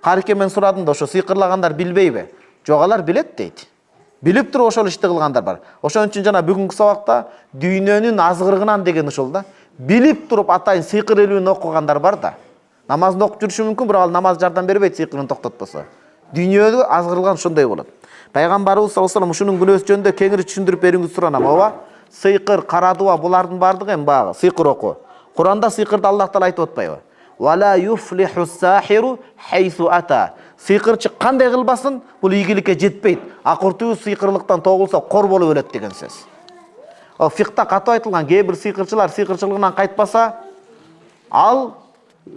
Карыке мен сурадым да, ошо сыйкырлагандар билбейби? Жок, алар билет дейт. Билип туруп ошол ишти кылгандар бар. Ошон үчүн жана бүгүнкү сабакта дүйнөнүн азгырыгынан деген ушул да. Билип туруп атайын сыйкыр илүүнү окугандар бар да. Намазын окуп жүрүшү мүмкүн, бирок ал намаз жардам бербейт сыйкырын токтотпосо. Дүйнөдө азгырылган ошондой болот. Пайгамбарыбыз саллаллаху алейхи вассалам ушунун күнөөсү жөнүндө кеңири түшүндүрүп бериңиз суранам. Ооба, сыйкыр, карадуа булардын бардыгы багы сыйкыр окуу. Куранда сыйкырды Аллах таала айтып атпайбы? Вала юфлиху сахиру хайсу ата. Сыйкырчы кандай кылбасын, бул ийгиликке жетпейт. Акыртуу сыйкырлыктан тогулса кор болуп өлөт деген сөз. Фикта катып айтылган, кээ бир сыйкырчылар сыйкырчылыгынан кайтпаса, ал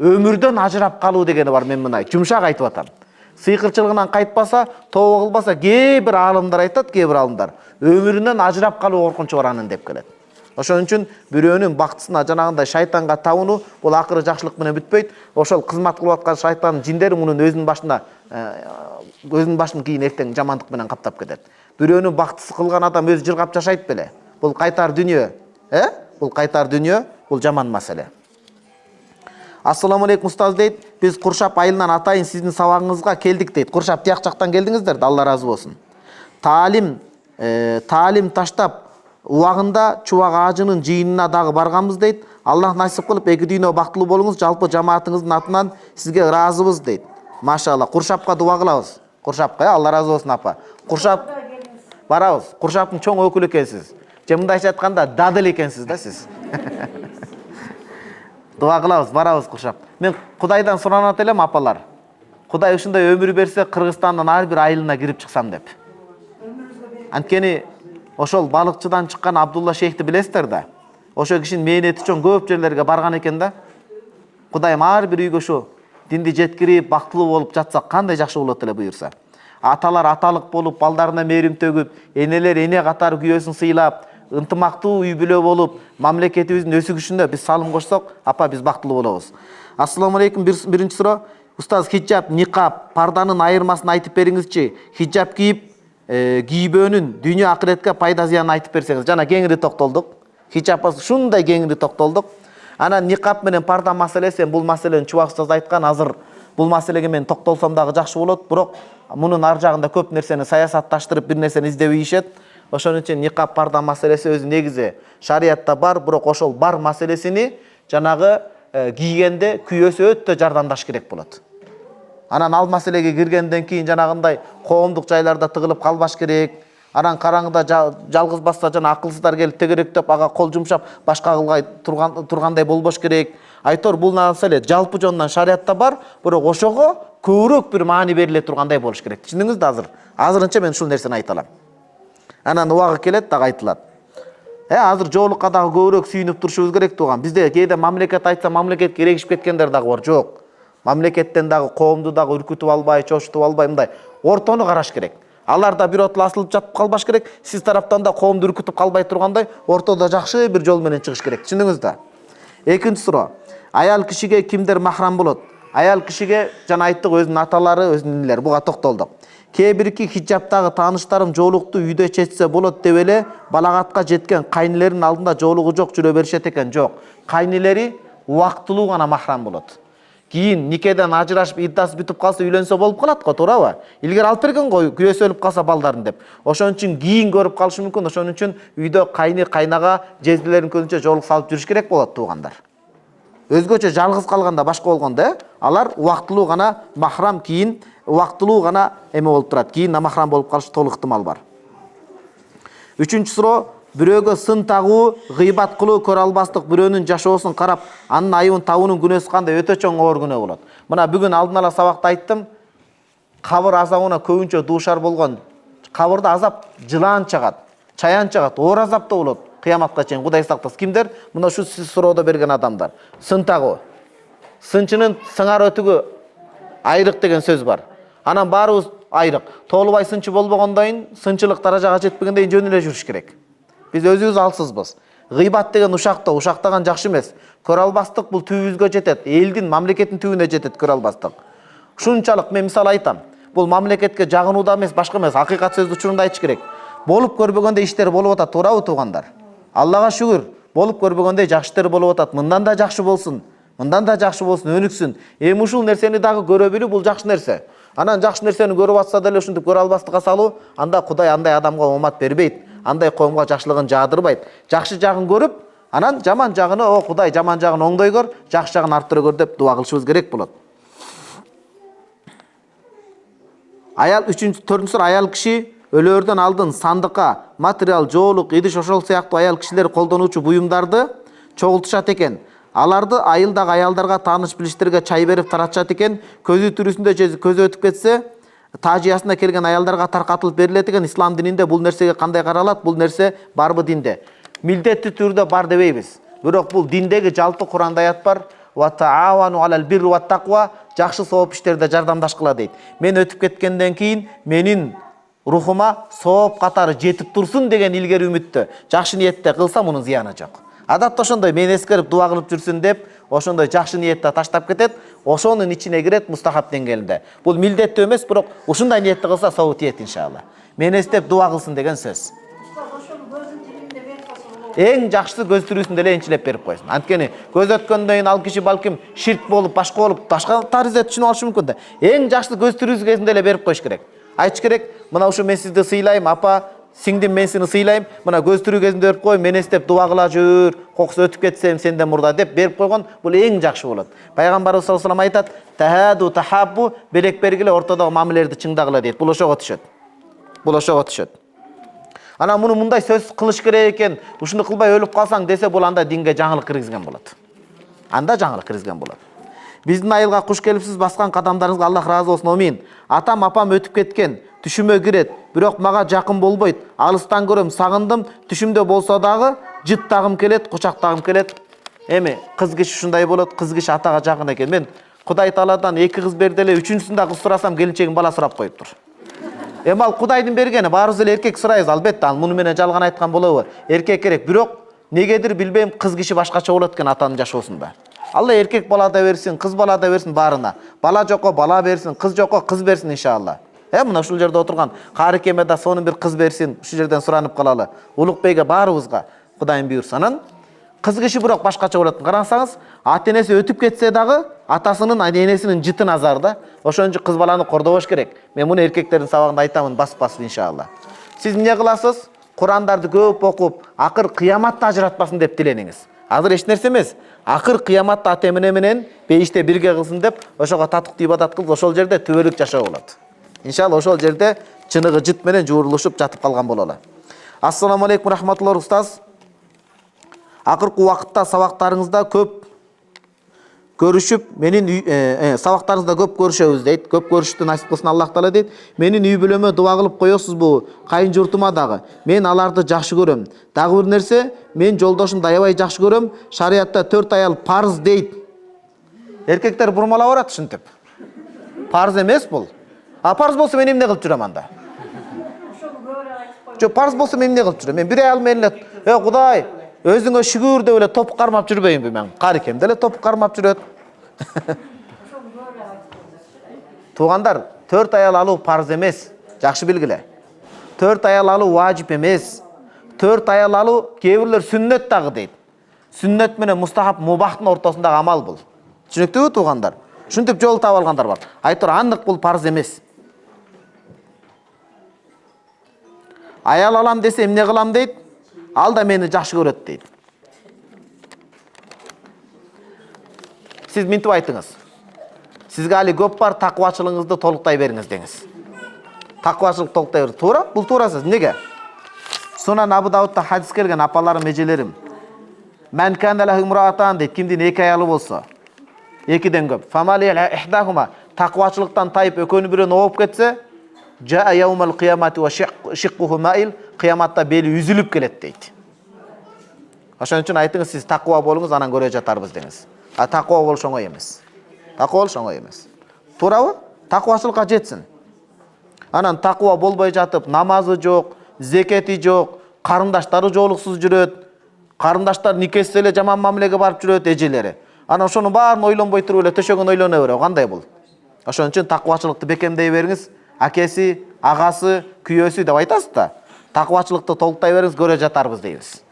өмүрдөн ажырап калуу дегени бар. Мен мына жумшак айтып атам. Сыйкырчылыгынан кайтпаса, тобо кылбаса, кээ бир аалымдар айтат, кээ бир аалымдар өмүрүнөн ажырап калуу коркунучу бар анын деп келет. Ошон үчүн бирөөнүн бактысына жанагындай шайтанга табынуу бул акыры жакшылык менен бүтпөйт. Ошол кызмат кылып аткан шайтандын жиндери мунун өзүнүн башын кийин эртең жамандык менен каптап кетет. Бирөөнүн бактысы кылган адам өзү жыргап жашайт беле? Бул кайтар дүйнө, Бул кайтар дүйнө, бул жаман маселе. Ассаламу алейкум устаз дейт, биз Куршап айылынан атайын сиздин сабагыңызга келдик дейт. Куршап тияк жактан келдиңиздер, Алла разы болсун. Таалим таштап убагында Чубак ажынын жыйынына дагы барганбыз дейт. Аллах насип кылып эки дүйнө бактылуу болуңуз, жалпы жамаатыңыздын атынан сизге ыраазыбыз дейт. Машалла, Куршапка дуа кылабыз. Куршапка, Алла разы болсун апа. Куршап барабыз. Куршаптын чоң өкүлү экенсиз. Же мындайча айтканда дадыл экенсиз да сиз. Дуа кылабыз, барабыз куршап. Мен Кудайдан суранат элем апалар. Кудай ушундай өмүр берсе, Кыргызстандан ар бир айылына кирип чыксам деп. Анткени ошол балыкчыдан чыккан Абдулла шейхти билесиздер да. Ошо кишинин мээнети чоң көп жерлерге барган экен да. Кудайым ар бир үйгө ошо динди жеткирип, бактылуу болуп жатсак кандай жакшы болот эле буюрса. Аталар аталык болуп, балдарына мээрим төгүп, энелер эне катары күйөөсүн сыйлап, ынтымактуу үй бүлө болуп, мамлекетибиздин өсүгүшүнө биз салым кошсок, апа биз бактылуу болобуз. Ассаламу алейкум. Биринчи суроо. Устаз, хиджаб, никап, парданын айырмасын айтып бериңизчи. Хиджаб кийип, кийбөөнүн дүйнө акыретке пайда зыянын айтып берсеңиз. Жана кеңири токтолдук. Хиджабка ушундай кеңири токтолдук. Анан никап менен парда маселеси, бул маселени Чубак устаз айткан, азыр бул маселеге мен токтолсом дагы жакшы болот, бирок мунун ар жагында көп нерсени саясатташтырып, бир нерсени издеп ийишет. Ошон үчүн никап парда маселеси өзү негизи шариятта бар, бирок ошол бар маселесини жанагы кийгенде күйөөсү өтө жардамдаш керек болот. Анан ал маселеге киргенден кийин жанагындай коомдук жайларда тыгылып калбаш керек. Анан караңгыда жалгыз басса жана акылсыздар келип тегеректеп ага кол жумшап башка кылгай тургандай болбош керек. Айтор бул маселе жалпы жонунан шариятта бар, бирок ошого көбүрөөк бир маани бериле тургандай болуш керек. Түшүндүңүз да азыр? Азырынча мен ушул нерсени айта алам. Анан убагы келет дагы айтылат. Азыр жоолукка дагы көбүрөөк сүйүнүп турушубуз керек туган. Бизде кээде мамлекет айтса, мамлекетке эрегишип кеткендер дагы бар. Жок. Мамлекеттен дагы коомду дагы үркүтүп албай, чочутуп албай, мындай ортону караш керек. Алар да бир отула асылып жатып калбаш керек. Сиз тараптан да коомду үркүтүп калбай тургандай ортодо жакшы бир жол менен чыгыш керек. Түшүндүңүз да? Экинчи суроо. Аял кишиге кимдер махрам болот? Аял кишиге жана айттык, өзүнүн аталары, өзүнүн инелери. Буга токтолдук. Кээ бирки хиджабтагы тааныштарым жоолукту үйдө чечсе болот деп эле балагатка жеткен кайнилеринин алдында жоолугу жок жүрө беришет экен. Жок. Кайнилери убактылуу гана махрам болот. Кийин никеден ажырашып, иддасы бүтүп калса үйлөнсө болуп калат го, туурабы? Илгери алып берген го, күйөөсү өлүп калса балдарын деп. Ошон үчүн кийин көрүп калышы мүмкүн. Ошон үчүн үйдө кайны, кайнага жездилерин көзүнчө жоолук салып жүрүш керек болот туугандар. Өзгөчө жалгыз калганда башка болгондо, алар убактылуу гана махрам, кийин убактылуу гана эме болуп турат. Кийин намахрам болуп калышы толук ыктымал бар. Үчүнчү суроо. Бирөөгө сын тагуу, гыйбат кылуу, көрө албастык, бирөөнүн жашоосун карап, анын айыбын табуунун күнөөсү кандай? Өтө чоң оор күнөө болот. Мына бүгүн алдын ала сабакта айттым. Кабыр азабына көбүнчө дуушар болгон, кабырда азап жылаан чыгат, чаян чыгат, оор азап да болот. Кыяматка чейин Кудай сактасын. Кимдер? Мына ушу сиз суроодо берген адамдар. Сын тагуу. Сынчынын сыңар өтүгү айрык деген сөз бар. Анан баарыбыз айрык. Толубай сынчы болбогондойн, сынчылык даражага жетпегендейин жөн эле жүрүш керек. Биз өзүбүз алсызбыз. Гыйбат деген ушактаган жакшы эмес. Көрө албастык бул түбүбүзгө жетет. Элдин, мамлекеттин түбүнө жетет көрө албастык. Ушунчалык мен мисал айтам. Бул мамлекетке жагынууда эмес, башка эмес, акыйкат сөздү учурунда айтыш керек. Болуп көрбөгөндөй иштер болуп атат, туурабы туугандар? Аллага шүгүр, болуп көрбөгөндөй жакшы иштер болуп атат. Мындан да жакшы болсун. Мындан да жакшы болсун, өнүксүн. Эми ушул нерсени дагы көрө билүү бул жакшы нерсе. Анан жакшы нерсени көрүп атса деле ушинтип көрө албастыкка салуу, анда Кудай андай адамга оомат бербейт. Андай коомго жакшылыгын жаадырбайт. Жакшы жагын көрүп, анан жаман жагыны, о Кудай жаман жагын оңдой көр, жакшы жагын арттыра көр деп дуа кылышыбыз керек болот. Аял төртүнчү суроо. Аял киши өлөөрдөн алдын сандыкка материал, жоолук, идиш ошол сыяктуу аял кишилер колдонуучу буюмдарды чогултушат экен. Аларды айылдагы аялдарга, тааныш билиштерге чай берип таратышат экен. Көзү түрүсүндө же көзү өтүп кетсе, тажиясына келген аялдарга таркатылып берилет экен. Ислам дининде бул нерсеге кандай каралат? Бул нерсе барбы динде? Милдеттүү түрдө бар дебейбиз. Бирок бул диндеги жалпы Куранда аят бар. Ва таавану алал бирри ва тaqwa, жакшы сооп иштерде жардамдашкыла дейт. Мен өтүп кеткенден кийин менин рухума сооп катары жетип турсун деген илгери үмүттө, жакшы ниетте кылса мунун зыяны жок. Адатта ошондой мен эскерип дуа кылып жүрсүн деп, ошондой жакшы ниетте таштап кетет, ошонун ичине кирет мустахаб деңгээлинде. Бул милдеттүү эмес, бирок ушундай ниетте кылса соо тиет иншалла. Мен эстеп дуа кылсын деген сөз. Эң жакшысы көз түрүсүндө эле энчилеп берип койсун. Анткени көз өткөндөн кийин ал киши балким ширк болуп, башка таризде түшүнүп алышы мүмкүн да. Эң жакшысы көз түрүсү кезинде эле берип коюш керек. Айтыш керек, мына ушу мен сизди сыйлайм, апа, сиңдим мен сени сыйлайм, мына көз түрү кезинде берип кой, мен эстеп дуа кыла жүр, кокусу өтүп кетсем сенден мурда деп берип койгон, бул эң жакшы болот. Пайгамбарыбыз саллаллаху алейхи ва саллям айтат: "Тахаду тахаббу", белек бергиле, ортодогу мамилелерди чыңдагыла дейт. Бул ошого түшөт. Ана муну мындай сөз кылыш керек экен, ушуну кылбай өлүп калсаң десе, бул анда динге жаңылык киргизген болот. Анда жаңылык киргизген болот. Биздин айылга куш келипсиз, баскан кадамдарыңызга Аллах ыраазы болсун. Амин. Атам, апам өтүп кеткен, түшүмө кирет, бирок мага жакын болбойт. Алыстан көрөм, сагындым, түшүмдө болсо дагы жыттагым келет, кучактагым келет. Эми кыз киши ушундай болот, кыз киши атага жакын экен. Мен Кудай Тааладан 2 кыз берди эле, 3-үнчүсүн да кыз сурасам, келинчегим бала сурап коюптур. Эми ал Кудайдын бергени, баарыбыз эле эркек сурайбыз, албетте. Ал муну менен жалган айткан болобу? Эркек керек, бирок негедир билбейм, кыз киши башкача болот экен атанын жашоосунда. Алла эркек бала да берсин, кыз бала да берсин баарына. Бала жокко бала берсин, кыз жокко кыз берсин иншалла. Мына ушул жерде отурган карикеме да сонун бир кыз берсин, ушул жерден суранып калалы. Улукбейге баарыбызга Кудайым буйрса. Анан кыз киши бирок башкача болот. Карасаңыз, ата энеси өтүп кетсе дагы атасынын, энесинин жыты назар да. Ошон үчүн кыз баланы кордобош керек. Мен муну эркектердин сабагында айтамын, басып иншалла. Сиз эмне кыласыз? Курандарды көп окуп, акыр кыяматта ажыратпасын деп тилениңиз. Азыр эч нерсе эмес. Акыр кыяматта ата эне менен бейиште бирге кылсын деп, ошого татыктуу ибадат кылып, ошол жерде түбөлүк жашоо болот. Иншалла ошол жерде чыныгы жыт менен жуурулушуп жатып калган бололу. Ассаламу алейкум рахматуллах устаз. Акыркы убакытта сабактарыңызда көп көрүшүп, менин сабактарыңызда көп көрүшөбүз дейт. Көп көрүштү насип кылсын Аллах Таала дейт. Менин үй бүлөмө дуа кылып коесузбу? Кайын журтума дагы. Мен аларды жакшы көрөм. Дагы бир нерсе, мен жолдошумду аябай жакшы көрөм. Шариатта 4 аял парыз дейт. Эркектер бурмала барат ушинтип. Парыз эмес бул. Парыз болсо мен эмне кылып жүрөм анда? Жок, парыз болсо мен эмне кылып жүрөм? Мен бир аял менен эле, Кудай, өзүңө шүгүр деп эле топ кармап жүрбөйүнбү мен? Карикем деле топ кармап жүрөт. Туугандар, 4 аял алуу парыз эмес. Жакшы билгиле. 4 аял алуу важип эмес. 4 аял алуу кээ бирлер сүннөт дагы дейт. Сүннөт менен мустахаб, мубахтын ортосундагы амал бул. Түшүнүктүүбү туугандар? Ушинтип жол таап алгандар бар. Айтор андык бул парыз эмес. Аял алам десе эмне кылам дейт? Ал да мени жакшы көрөт дейт. Сиз минтип айтыңыз. Сизге али көп бар, такыбачылыгыңызды толуктай бериңиз деңиз. Такыбачылык толуктай бериңиз. Туура? Бул туура сөз. Неге? Сунан Абу Даудта хадис келген, апаларым, эжелерим. Мен кана лаху имраатан дейт, кимдин 2 аялы болсо, 2ден көп. Фамали ихдахума, такыбачылыктан тайып экөөнү бирөөнү ооп кетсе, жаа яумал кыямати ва шиккуху маил, кыяматта бели үзүлүп келет дейт. Ошон үчүн айтыңыз, сиз такыба болуңуз, анан көрө жатарбыз деңиз. Такыба болуш оңой эмес. Такыба болуш оңой эмес. Туурабы? Такыбачылыкка жетсин. Анан такыба болбой жатып, намазы жок, зекети жок, карындаштары жоолуксуз жүрөт. Карындаштар никеси эле жаман мамилеге барып жүрөт, эжелери. Анан ошонун баарын ойлонбой туруп эле төшөгөн ойлоно берет. Кандай бул? Ошон үчүн такыбачылыкты бекемдей бериңиз. Акеси, агасы, күйөөсү деп айтасыз да. Такыбачылыкты толуктай бериңиз, көрө жатарбыз дейбиз.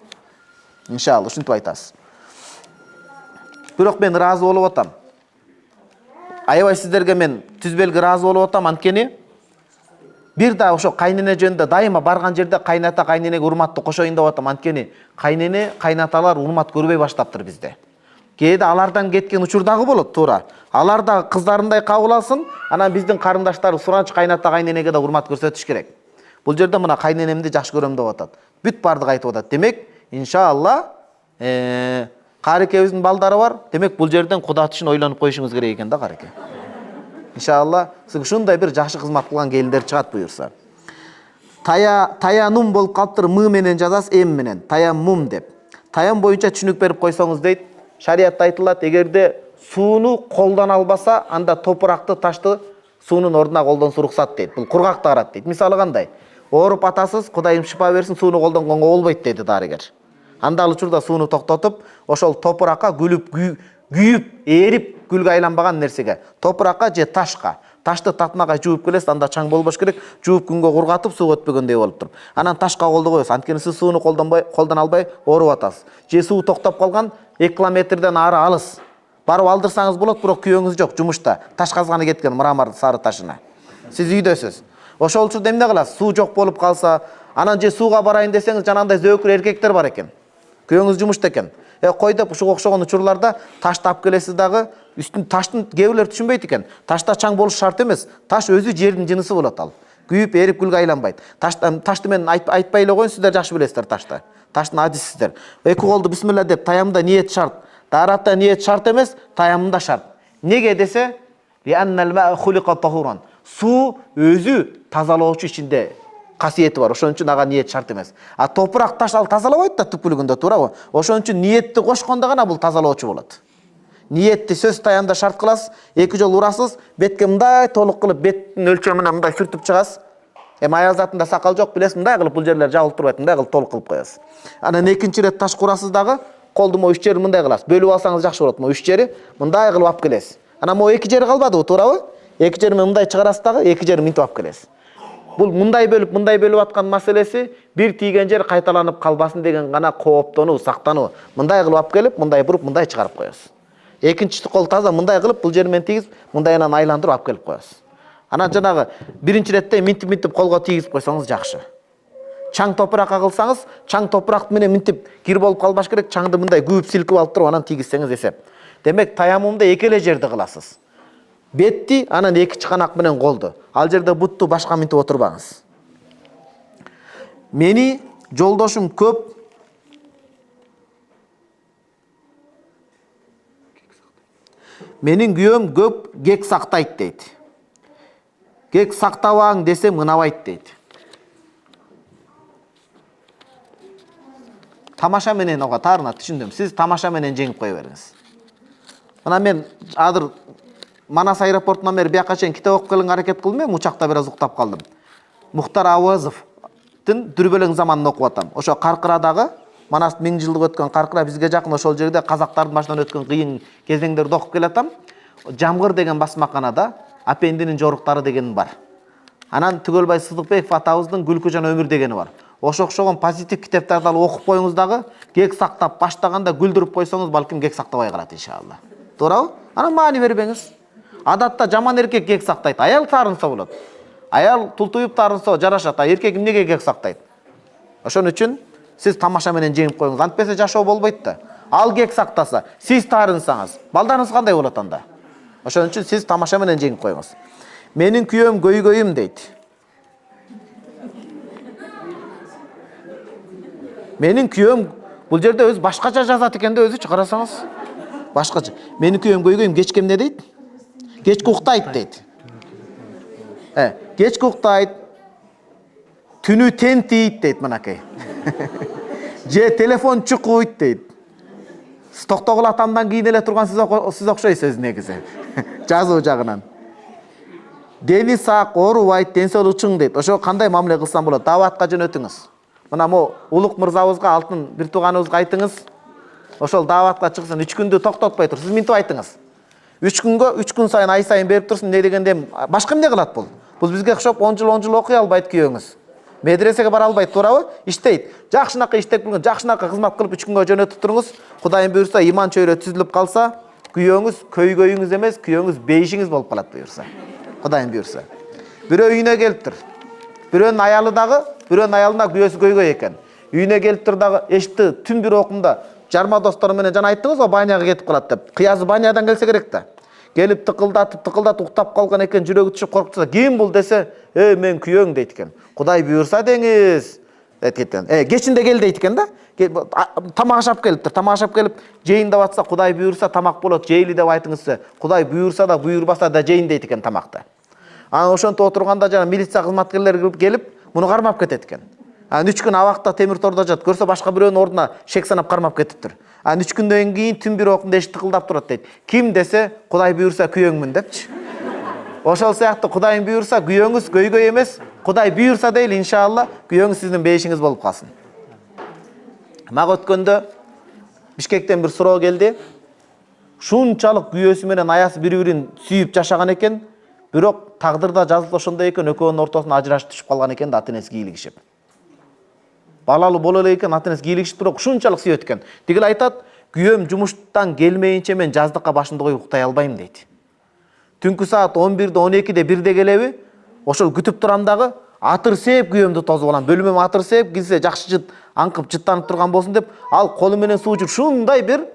Иншалла, ушинтип айтасыз. Бирок мен ыраазы болуп атам. Аябай сиздерге мен түзбелги ыраазы болуп атам, анткени бир да ошо кайнене жөнүндө дайыма барган жерде кайната кайненеге урматты кошоюн деп атам, анткени кайнене, кайнаталар урмат көрбөй баштаптыр бизде. Кээде алардан кеткен учурдагы болот, туура. Алар да кыздарындай кабыл алсын, анан биздин карындаштар суранч кайната кайненеге да урмат көрсөтүш керек. Бул жерде мына кайненемди жакшы көрөм деп атат. Бүт бардык айтып атат. Демек, иншалла, карикебиздин балдары бар. Демек, бул жерден Куда түшүн ойлонуп коюшуңуз керек экен да, карике. Иншалла, сиз ушундай бир жакшы кызмат кылган келиндер чыгат буюрса. Таянум болуп калыптыр, мы менен жазасыз, эм менен. Таяммум деп. Таям боюнча түшүнүк берип койсоңуз дейт. Шариатта айтылат, эгерде сууну колдон албаса, анда топуракты, ташты суунун ордуна колдонсо уруксат дейт. Бул кургакты карат дейт. Мисалы кандай? Ооруп атасыз, Кудайым шипа берсин, сууну колдонгонго болбойт дейт дарыгер. Анда ал учурда сууну токтотуп, ошол топуракка күйүп, ээрип, күлгө айланбаган нерсеге, топуракка же ташка, ташты татмага жууп келесиз, анда чаң болбош керек, жууп күнгө кургатып, суу өтпөгөндөй болуп туруп. Анан ташка колду коесуз, анткени сиз сууну колдон албай ооруп атасыз. Же суу токтоп калган 2 километрден ары алыс. Барып алдырсаңыз болот, бирок күйөөңүз жок, жумушта. Таш казганы кеткен мрамор сары ташына. Сиз үйдөсүз. Ошол учурда эмне кыласыз? Суу жок болуп калса, анан же сууга барайын десеңиз, жанагындай зөөкүр эркектер бар экен. Күйөөңүз жумушта экен. Кой деп ушуга окшогон учурларда таш таап келесиз дагы, үстүн таштын кээ бирлер түшүнбөйт экен. Ташта чаң болуш шарт эмес. Таш өзү жердин жынысы болот ал. Күйүп эрип күлгө айланбайт. Ташты мен айтпай эле коеюн, сиздер жакшы билесиздер ташты. Таштын адисисиздер. Эки колду бисмилла деп таямда ниет шарт. Таарата ниет шарт эмес, таямда шарт. Неге десе? Суу өзү тазалоочу ичинде касиети бар. Ошон үчүн ага ниет шарт эмес. А топурак таш ал тазалабайт да түпкүлүгүндө, туурабы? Ошон үчүн ниетти кошкондо гана бул тазалоочу болот. Ниетти сөз таямда шарт кыласыз, эки жолу урасыз, бетке мындай толук кылып беттин өлчөмүнө мындай сүртүп чыгасыз. Аял затында сакал жок, билесиз, мындай кылып бул жерлер жабылып турбайт, мындай кылып толук кылып коесуз. Анан экинчи ирет таш курасыз дагы, колду мо 3 жерин мындай кыласыз. Бөлүп алсаңыз жакшы болот. Мо 3 жери мындай кылып алып келесиз. Анан мо 2 жери калбадыбы, туурабы? 2 жерин мындай чыгарасыз дагы, 2 жерин минтип алып келесиз. Бул мындай бөлүп аткан маселеси бир тийген жер кайталанып калбасын деген гана кооптонуу, сактануу. Мындай кылып алып келип, мындай буруп, мындай чыгарып коесуз. Экинчи кол таза мындай кылып, бул жери менен тийгиз, мындай анан айландырып алып келип коесуз. Анан жанагы биринчи иретте минтип колго тийгизип койсоңуз жакшы. Чаң топуракка кылсаңыз, чаң топурак менен минтип кир болуп калбаш керек, чаңды мындай күүп силкип алып туруп анан тийгизсеңиз эсеп. Демек таяммумда эки эле жерди кыласыз. Бетти, анан эки чыканак менен колду. Ал жерде бутту башка минтип отурбаңыз. Мени жолдошум көп Менин күйөөм көп кек сактайт дейт. Кек сактабаң десем ынабайт дейт. Тамаша менен ого таарына түшүндүм. Сиз тамаша менен жеңип кое бериңиз. Мына мен азыр Манас аэропортунан бери бияка чейин китеп окуп келгенге аракет кылдым, мен учакта бир аз уктап калдым. Мухтар Ауазовдун Дүрбөлөң заманын окуп атам. Ошо Каркырадагы Манас 1000 жылдык өткөн Каркыра бизге жакын, ошол жерде казактардын башынан өткөн кыйын кезеңдерди окуп келатам. Жамгыр деген басмаканада Апендинин жоруктары деген бар. Анан Түгөлбай Сыдыкбеков атабыздын Күлкү жана өмүр дегени бар. Ошо окшогон позитив китептарды алып окуп коюңуз дагы, кек сактап баштаганда гүлдүрүп койсоңуз, балким кек сактабай калат иншалла. Туурабы? Анан маани бербеңиз. Адатта жаман эркек кек сактайт, аял таарынса болот. Аял тултуюп таарынса жарашат, а эркек эмнеге кек сактайт? Ошон үчүн сиз тамаша менен жеңип коюңуз. Антпесе жашоо болбойт да. Ал кек сактаса, сиз таарынсаңыз, балдарыңыз кандай болот анда? Ошон үчүн сиз тамаша менен жеңип коюңуз. Менин күйөөм көйгөйүм дейт. Менин күйөөм бул жерде өз башкача жазат экен да, өзүчү карасаңыз. Башкача. Менин күйөөм көйгөйүм кечке эмне дейт? Кечке уктайт дейт. Кечке уктайт. Түнү тентийт дейт мынакей. Же телефон чукуйт дейт. Токтогул атамдан кийин эле турган сиз окшойсуз негизи. Жазуу жагынан. Дени сак, оорубайт, денсоолугу чың дейт. Ошо кандай мамиле кылсам болот? Дааватка жөнөтүңүз. Мына мо улук мырзабызга, алтын бир тууганыбызга айтыңыз. Ошол дааватка чыксын, 3 күндү токтотпой тур. Сиз минтип айтыңыз. 3 күнгө 3 күн сайын ай сайын берип турсун, не дегенде башка эмне кылат бул? Бул бизге окшоп 10 жыл окуй албайт күйөөңүз. Медресеге бара албайт, туурабы? Иштейт. Жакшынакы иштеп келген, жакшынакы кызмат кылып 3 күнгө жөнөтүп туруңуз. Кудайым буйрса, иман чөйрө түзүлүп калса, күйөөңүз көйгөйүңүз эмес, күйөөңүз бейишиңиз болуп калат буйрса. Кудайым буйрса. Бирөө үйүнө келиптир. Бирөөнүн аялы дагы, бирөөнүн аялына күйөөсү көйгөй экен. Үйүнө келиптир дагы, эшикти түн бир окумда жарма достору менен жана айттыңыз го баняга кетип калат деп. Кыязы банядан келсе керек да. Келип тыкылдатып уктап калган экен, жүрөгү түшүп коркутса, ким бул десе, мен күйөөң дейт экен. Кудай буйрса деңиз дейт экен. Кечинде кел дейт экен да. Тамак ашап келиптир. Тамак ашап келип, жейин деп атса, Кудай буйрса тамак болот, жейли деп айтыңызчы. Кудай буйрса да, буйрбаса да жейин дейт экен тамакты. Анан ошентип отурганда жана милиция кызматкерлери келип, муну кармап кетет экен. Анан 3 күн абакта темир тордо жат, көрсө башка бирөөнүн ордуна шек санап кармап кетиптир. Анан 3 күндөн кийин түн бир окумда эшик тыкылдап турат дейт. Ким десе, Кудай буйрса күйөөңмүн депчи. Ошол сыяктуу Кудайым буйрса күйөөңүз көйгөй эмес, Кудай буйрса дейли иншалла, күйөөңүз сиздин бейишиңиз болуп калсын. Мага өткөндө Бишкектен бир суроо келди. Шунчалык күйөөсү менен аясы бири-бирин сүйүп жашаган экен, бирок тагдырда жазылып ошондой экен, экөөнүн ортосуна ажырашып түшүп калган экен да, ата-энеси кийлигишип. Балалуу боло эле экен, ата-энеси кийлигишип, бирок шунчалык сүйөт экен. Тигил айтат, күйөөм жумуштан келмейинче мен жаздыкка башымды коюп уктай албайм дейт. Түнкү саат 11-де, 12-де, 1-де келеби, ошол күтүп турам дагы, атыр сээп күйөөмдү тозуп алам. Бөлмөмө атыр сээп, кирсе жакшы жыт аңкып жыттанып турган болсун деп, ал колу менен суу жуп, шундай бир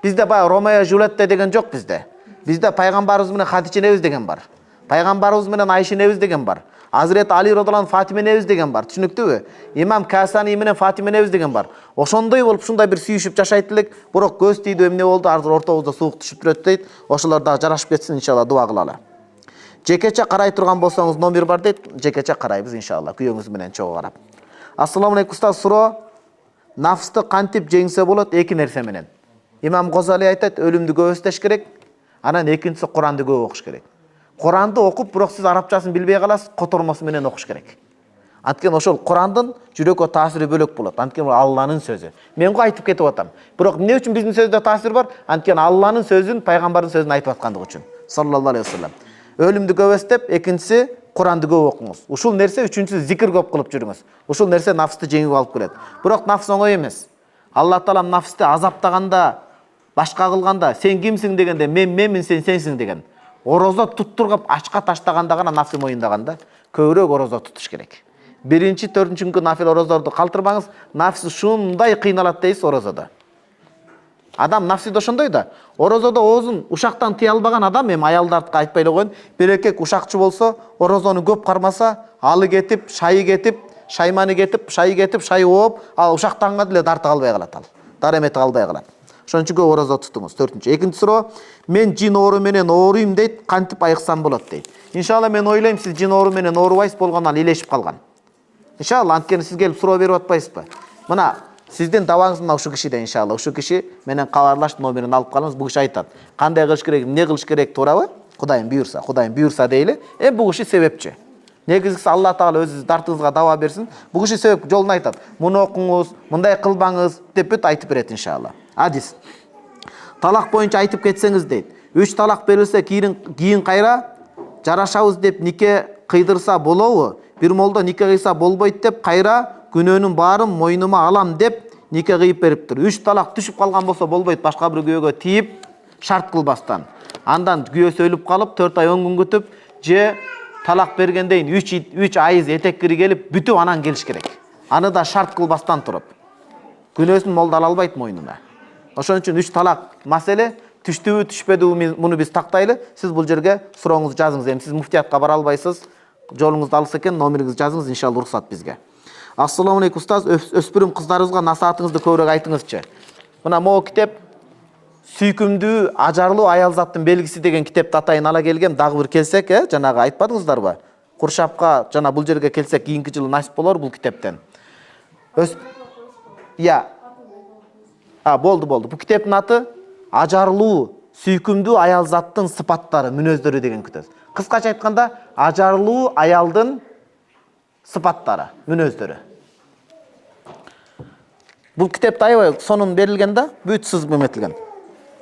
бизде баягы Ромео Жюлетте деген жок бизде. Бизде пайгамбарыбыз менен Хадиче энебиз деген бар. Пайгамбарыбыз менен Айша энебиз деген бар. Азирет Али радыйаллаху анху Фатима энебиз деген бар. Түшүнүктүүбү? Имам Касани менен Фатима энебиз деген бар. Ошондой болуп ушундай бир сүйүшүп жашайт элек. Бирок көз тийди эмне болду? Азыр ортобузда суук түшүп турат дейт. Ошолор дагы жарашып кетсин иншалла, дуа кылалы. Жекече карай турган болсоңуз номер бар дейт. Жекече карайбыз иншалла, күйөөңүз менен чогуу карап. Ассаламу алейкум устаз, суроо. Нафсты кантип жеңсе болот? Эки нерсе менен. Имам Гозали айтат, өлүмдү көп эстеш керек. Анан экинчиси Куранды көп окуш керек. Куранды окуп, бирок сиз арабчасын билбей каласыз, котормосу менен окуш керек. Анткени ошол Курандын жүрөккө таасири бөлөк болот. Анткени бул Алланын сөзү. Мен го айтып кетип атам. Бирок эмне үчүн биздин сөздө таасир бар? Анткени Алланын сөзүн, пайгамбардын сөзүн айтып аткандыгы үчүн. Саллаллаху алейхи вассалам. Өлүмдү көп эстеп, экинчиси Куранды көп окуңуз. Ушул нерсе, үчүнчүсү зикир көп кылып жүрүңүз. Ушул нерсе нафсты жеңип алып келет. Бирок нафс оңой эмес. Алла Таала нафсты азаптаганда, башка кылганда, сен кимсиң дегенде, менмин, сен сенсиң деген. Орозо туттургап ачка таштаганда гана нафсы моюндаганда көбүрөөк орозо тутуш керек. Биринчи, төртүнчү күнгө нафил орозорду калтырбаңыз, нафсы шундай кыйналат дейсиз орозодо. Адам нафсиде ошондой да. Орозодо оозун ушактан тыя албаган адам, эми аялдарды айтпай эле коеюн, бир эркек ушакчы болсо, орозону көп кармаса, алы кетип, шайы кетип, шайманы кетип, шайы ооп, ал ушактанга деле дарты калбай калат ал. Даремети калбай калат. Ошон үчүн көп орозо тутуңуз. Төртүнчү. Экинчи суроо, мен жин оору менен ооруйм дейт, кантип айыксам болот дейт. Иншалла мен ойлойм, сиз жин оору менен оорубайсыз, болгондон илешип калган. Иншалла, анткени сиз келип суроо берип атпайсызбы? Мына сиздин даваңыз мына ушу кишиде иншалла. Ушу киши менен кабарлашып номерин алып калыңыз. Бул киши айтат. Кандай кылыш керек, эмне кылыш керек туурабы? Кудайым буйрса дейли. Бул киши себепчи. Негизгиси Алла Таала өзү дартыңызга даба берсин. Бул киши себеп жолун айтат. Муну окуңуз, мындай кылбаңыз деп бүт айтып берет иншалла. Адис. Талак боюнча айтып кетсеңиз дейт. 3 талак берилсе кийин кайра жарашабыз деп нике кыйдырса болобу? Бир молда нике кыйса болбойт деп кайра күнөөнүн баарын мойнума алам деп нике кыйып бериптир. 3 талак түшүп калган болсо болбойт, башка бир күйөөгө тийип шарт кылбастан. Андан күйөөсү өлүп калып 4 ай 10 күн күтүп, же талак бергенден 3 айыз этеккири келип бүтүп анан келиш керек. Аны да шарт кылбастан туруп. Күнөөсүн молда ала албайт мойнуна. Ошон үчүн 3 талак маселе, түштүбү, түшпөдүбү муну биз тактайлы. Сиз бул жерге сурооңузду жазыңыз. Эми сиз муфтиятка бара албайсыз. Жолуңузду алыс экен, номериңизди жазыңыз, иншалла уруксат бизге. Ассаламу алейкум устаз, өспүрүм кыздарыбызга насаатыңызды көбүрөөк айтыңызчы. Мына могу китеп сүйкүмдүү, ажарлуу аял заттын белгиси деген китепти атайын ала келгем. Дагы бир келсек, жанагы айтпадыңыздарбы? Куршапка жана бул жерге келсек кийинки жылы насип болор бул китептен. Болду. Бул китептин аты Ажарлуу, сүйкүмдүү аял заттын сыпаттары, мүнөздөрү деген китеп. Кыскача айтканда, ажарлуу аялдын сыпаттары, мүнөздөрү. Бул китепте аябай сонун берилген да, бүт сызып эметилген.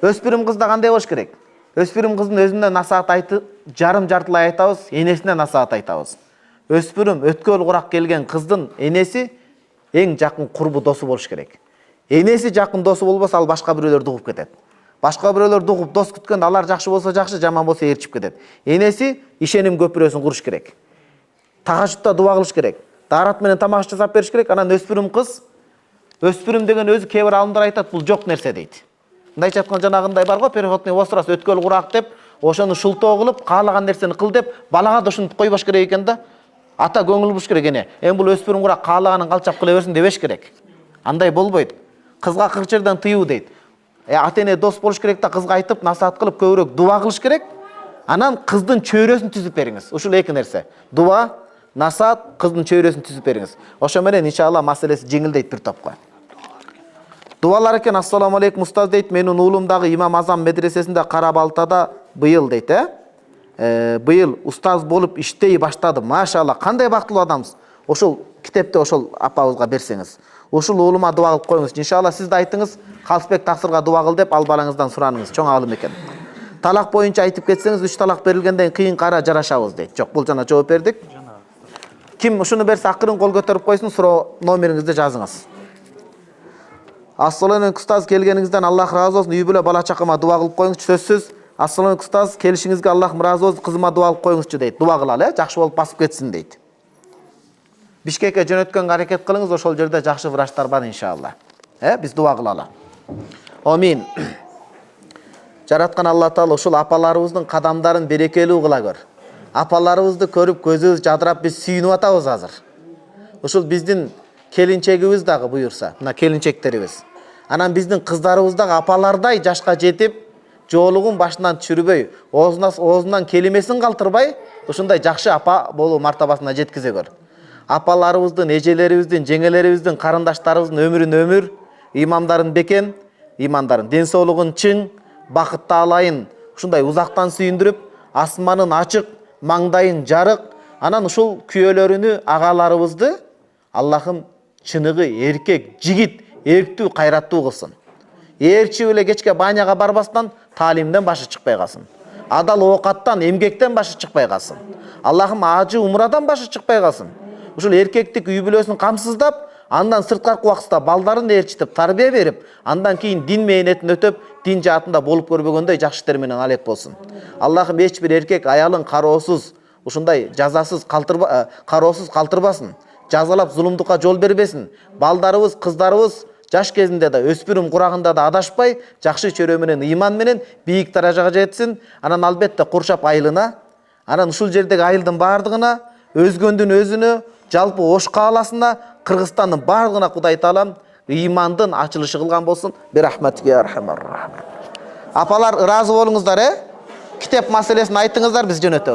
Өспүрүм кызда кандай болуш керек? Өспүрүм кыздын өзүнө насаат айтып, жартылай айтабыз, энесине насаат айтабыз. Өспүрүм өткөл курак келген кыздын энеси эң жакын курбу досу болуш керек. Энеси жакын досу болбосо ал башка бирөөлөрдү угуп кетет. Башка бирөөлөрдү угуп дос күткөндө алар жакшы болсо жакшы, жаман болсо ээрчип кетет. Энеси ишеним көпүрөсүн куруш керек. Тагажутта дуа кылыш керек. Даарат менен тамак жасап бериш керек. Анан өспүрүм кыз, өспүрүм деген өзү кээ бир алымдар айтат, бул жок нерсе дейт. Мындайча айтканда жанагындай бар го, переходный возраст, өткөл курак деп, ошону шултоо кылып, каалаган нерсени кыл деп, балага да ушинтип койбош керек экен да. Ата көңүл буруш керек эне. Эми бул өспүрүм курак каалаганын калчап кыла берсин дебеш керек. Андай болбойт. Кызга кырк жерден тыюу дейт. Ата эне дос болуш керек да, кызга айтып, насаат кылып көбүрөөк дуа кылыш керек. Анан кыздын чөйрөсүн түзүп бериңиз. Ушул эки нерсе. Дуа, насаат, кыздын чөйрөсүн түзүп бериңиз. Ошо менен иншалла маселеси жеңилдейт бир топко. Дуалар экен. Ассаламу алейкум устаз дейт. Менин уулум дагы Имам Азам медресесинде Кара Балтада быйыл дейт, быйыл устаз болуп иштей баштады. Машалла, кандай бактылуу адамсыз. Ошол китепти ошол апабызга берсеңиз. Ушул уулума дуа кылып коюңуз. Иншалла сиз да айтыңыз, Калсбек таксырга дуа кыл деп ал балаңыздан сураныңыз. Чоң алым экен. Талак боюнча айтып кетсеңиз, 3 талак берилгенден кийин кара жарашабыз дейт. Жок, бул жана жооп бердик. Ким ушуну берсе акырын кол көтөрүп койсун, суроо номериңизди жазыңыз. Ассаламу алейкум устаз, келгениңизден Аллах ыраазы болсун. Үй бүлө бала чакама дуа кылып коюңуз. Сөзсүз. Ассаламу алейкум устаз, келишиңизге Аллах ыраазы болсун. Кызыма дуа кылып коюңузчу дейт. Дуа кылалы, жакшы болуп басып кетсин дейт. Бишкекке жөнөткөнгө аракет кылыңыз, ошол жерде жакшы врачтар бар иншалла. Биз дуа кылалы. Амин. Жараткан Алла Таала ушул апаларыбыздын кадамдарын берекелүү кыла көр. апаларыбызды көрүп көзүбүз жадырап биз сүйүнүп атабыз азыр. Ушул биздин келинчегибиз дагы буюрса, мына келинчектерибиз. Анан биздин кыздарыбыз дагы апалардай жашка жетип, жоолугун башынан түшүрбөй, оозунан келимесин калтырбай, ушундай жакшы апа болуу мартабасына жеткизе көр. Апаларыбыздын, эжелерибиздин, жеңелерибиздин, карындаштарыбыздын өмүрүн өмүр, имамдарын бекен, имандарын ден соолугун чың, бакытты алайын, ушундай узактан сүйүндүрүп, асманын ачык, маңдайын жарык, анан ушул күйөөлөрүнү, агаларыбызды Аллахым чыныгы эркек, жигит, эрктүү, кайраттуу кылсын. Ээрчип эле кечке баняга барбастан таалимден башы чыкпай калсын. Адал оокаттан, эмгектен башы чыкпай калсын. Аллахым ажы умрадан башы чыкпай калсын. Ушул эркектик үй бүлөсүн камсыздап, андан сырткаркы убакытта балдарын ээрчитип, тарбия берип, андан кийин дин мээнетин өтөп, дин жаатында болуп көрбөгөндөй жакшы иштер менен алек болсун. Аллахым эч бир эркек аялын кароосуз, ушундай жазасыз кароосуз калтырбасын. Жазалап зулумдукка жол бербесин. Балдарыбыз, кыздарыбыз жаш кезинде да, өспүрүм курагында да адашпай, жакшы чөйрө менен, ыйман менен бийик даражага жетсин. Анан албетте куршап айылына, анан ушул жердеги айылдын бардыгына, өзгөндүн өзүнө, жалпы Ош кааласына, Кыргызстандын бардыгына Кудай Таалам ыймандын ачылышы кылган болсун. Бирахматика я архамар рахим. Апалар ыраазы болуңуздар, Китеп маселесин айтыңыздар, биз жөнөтөбүз.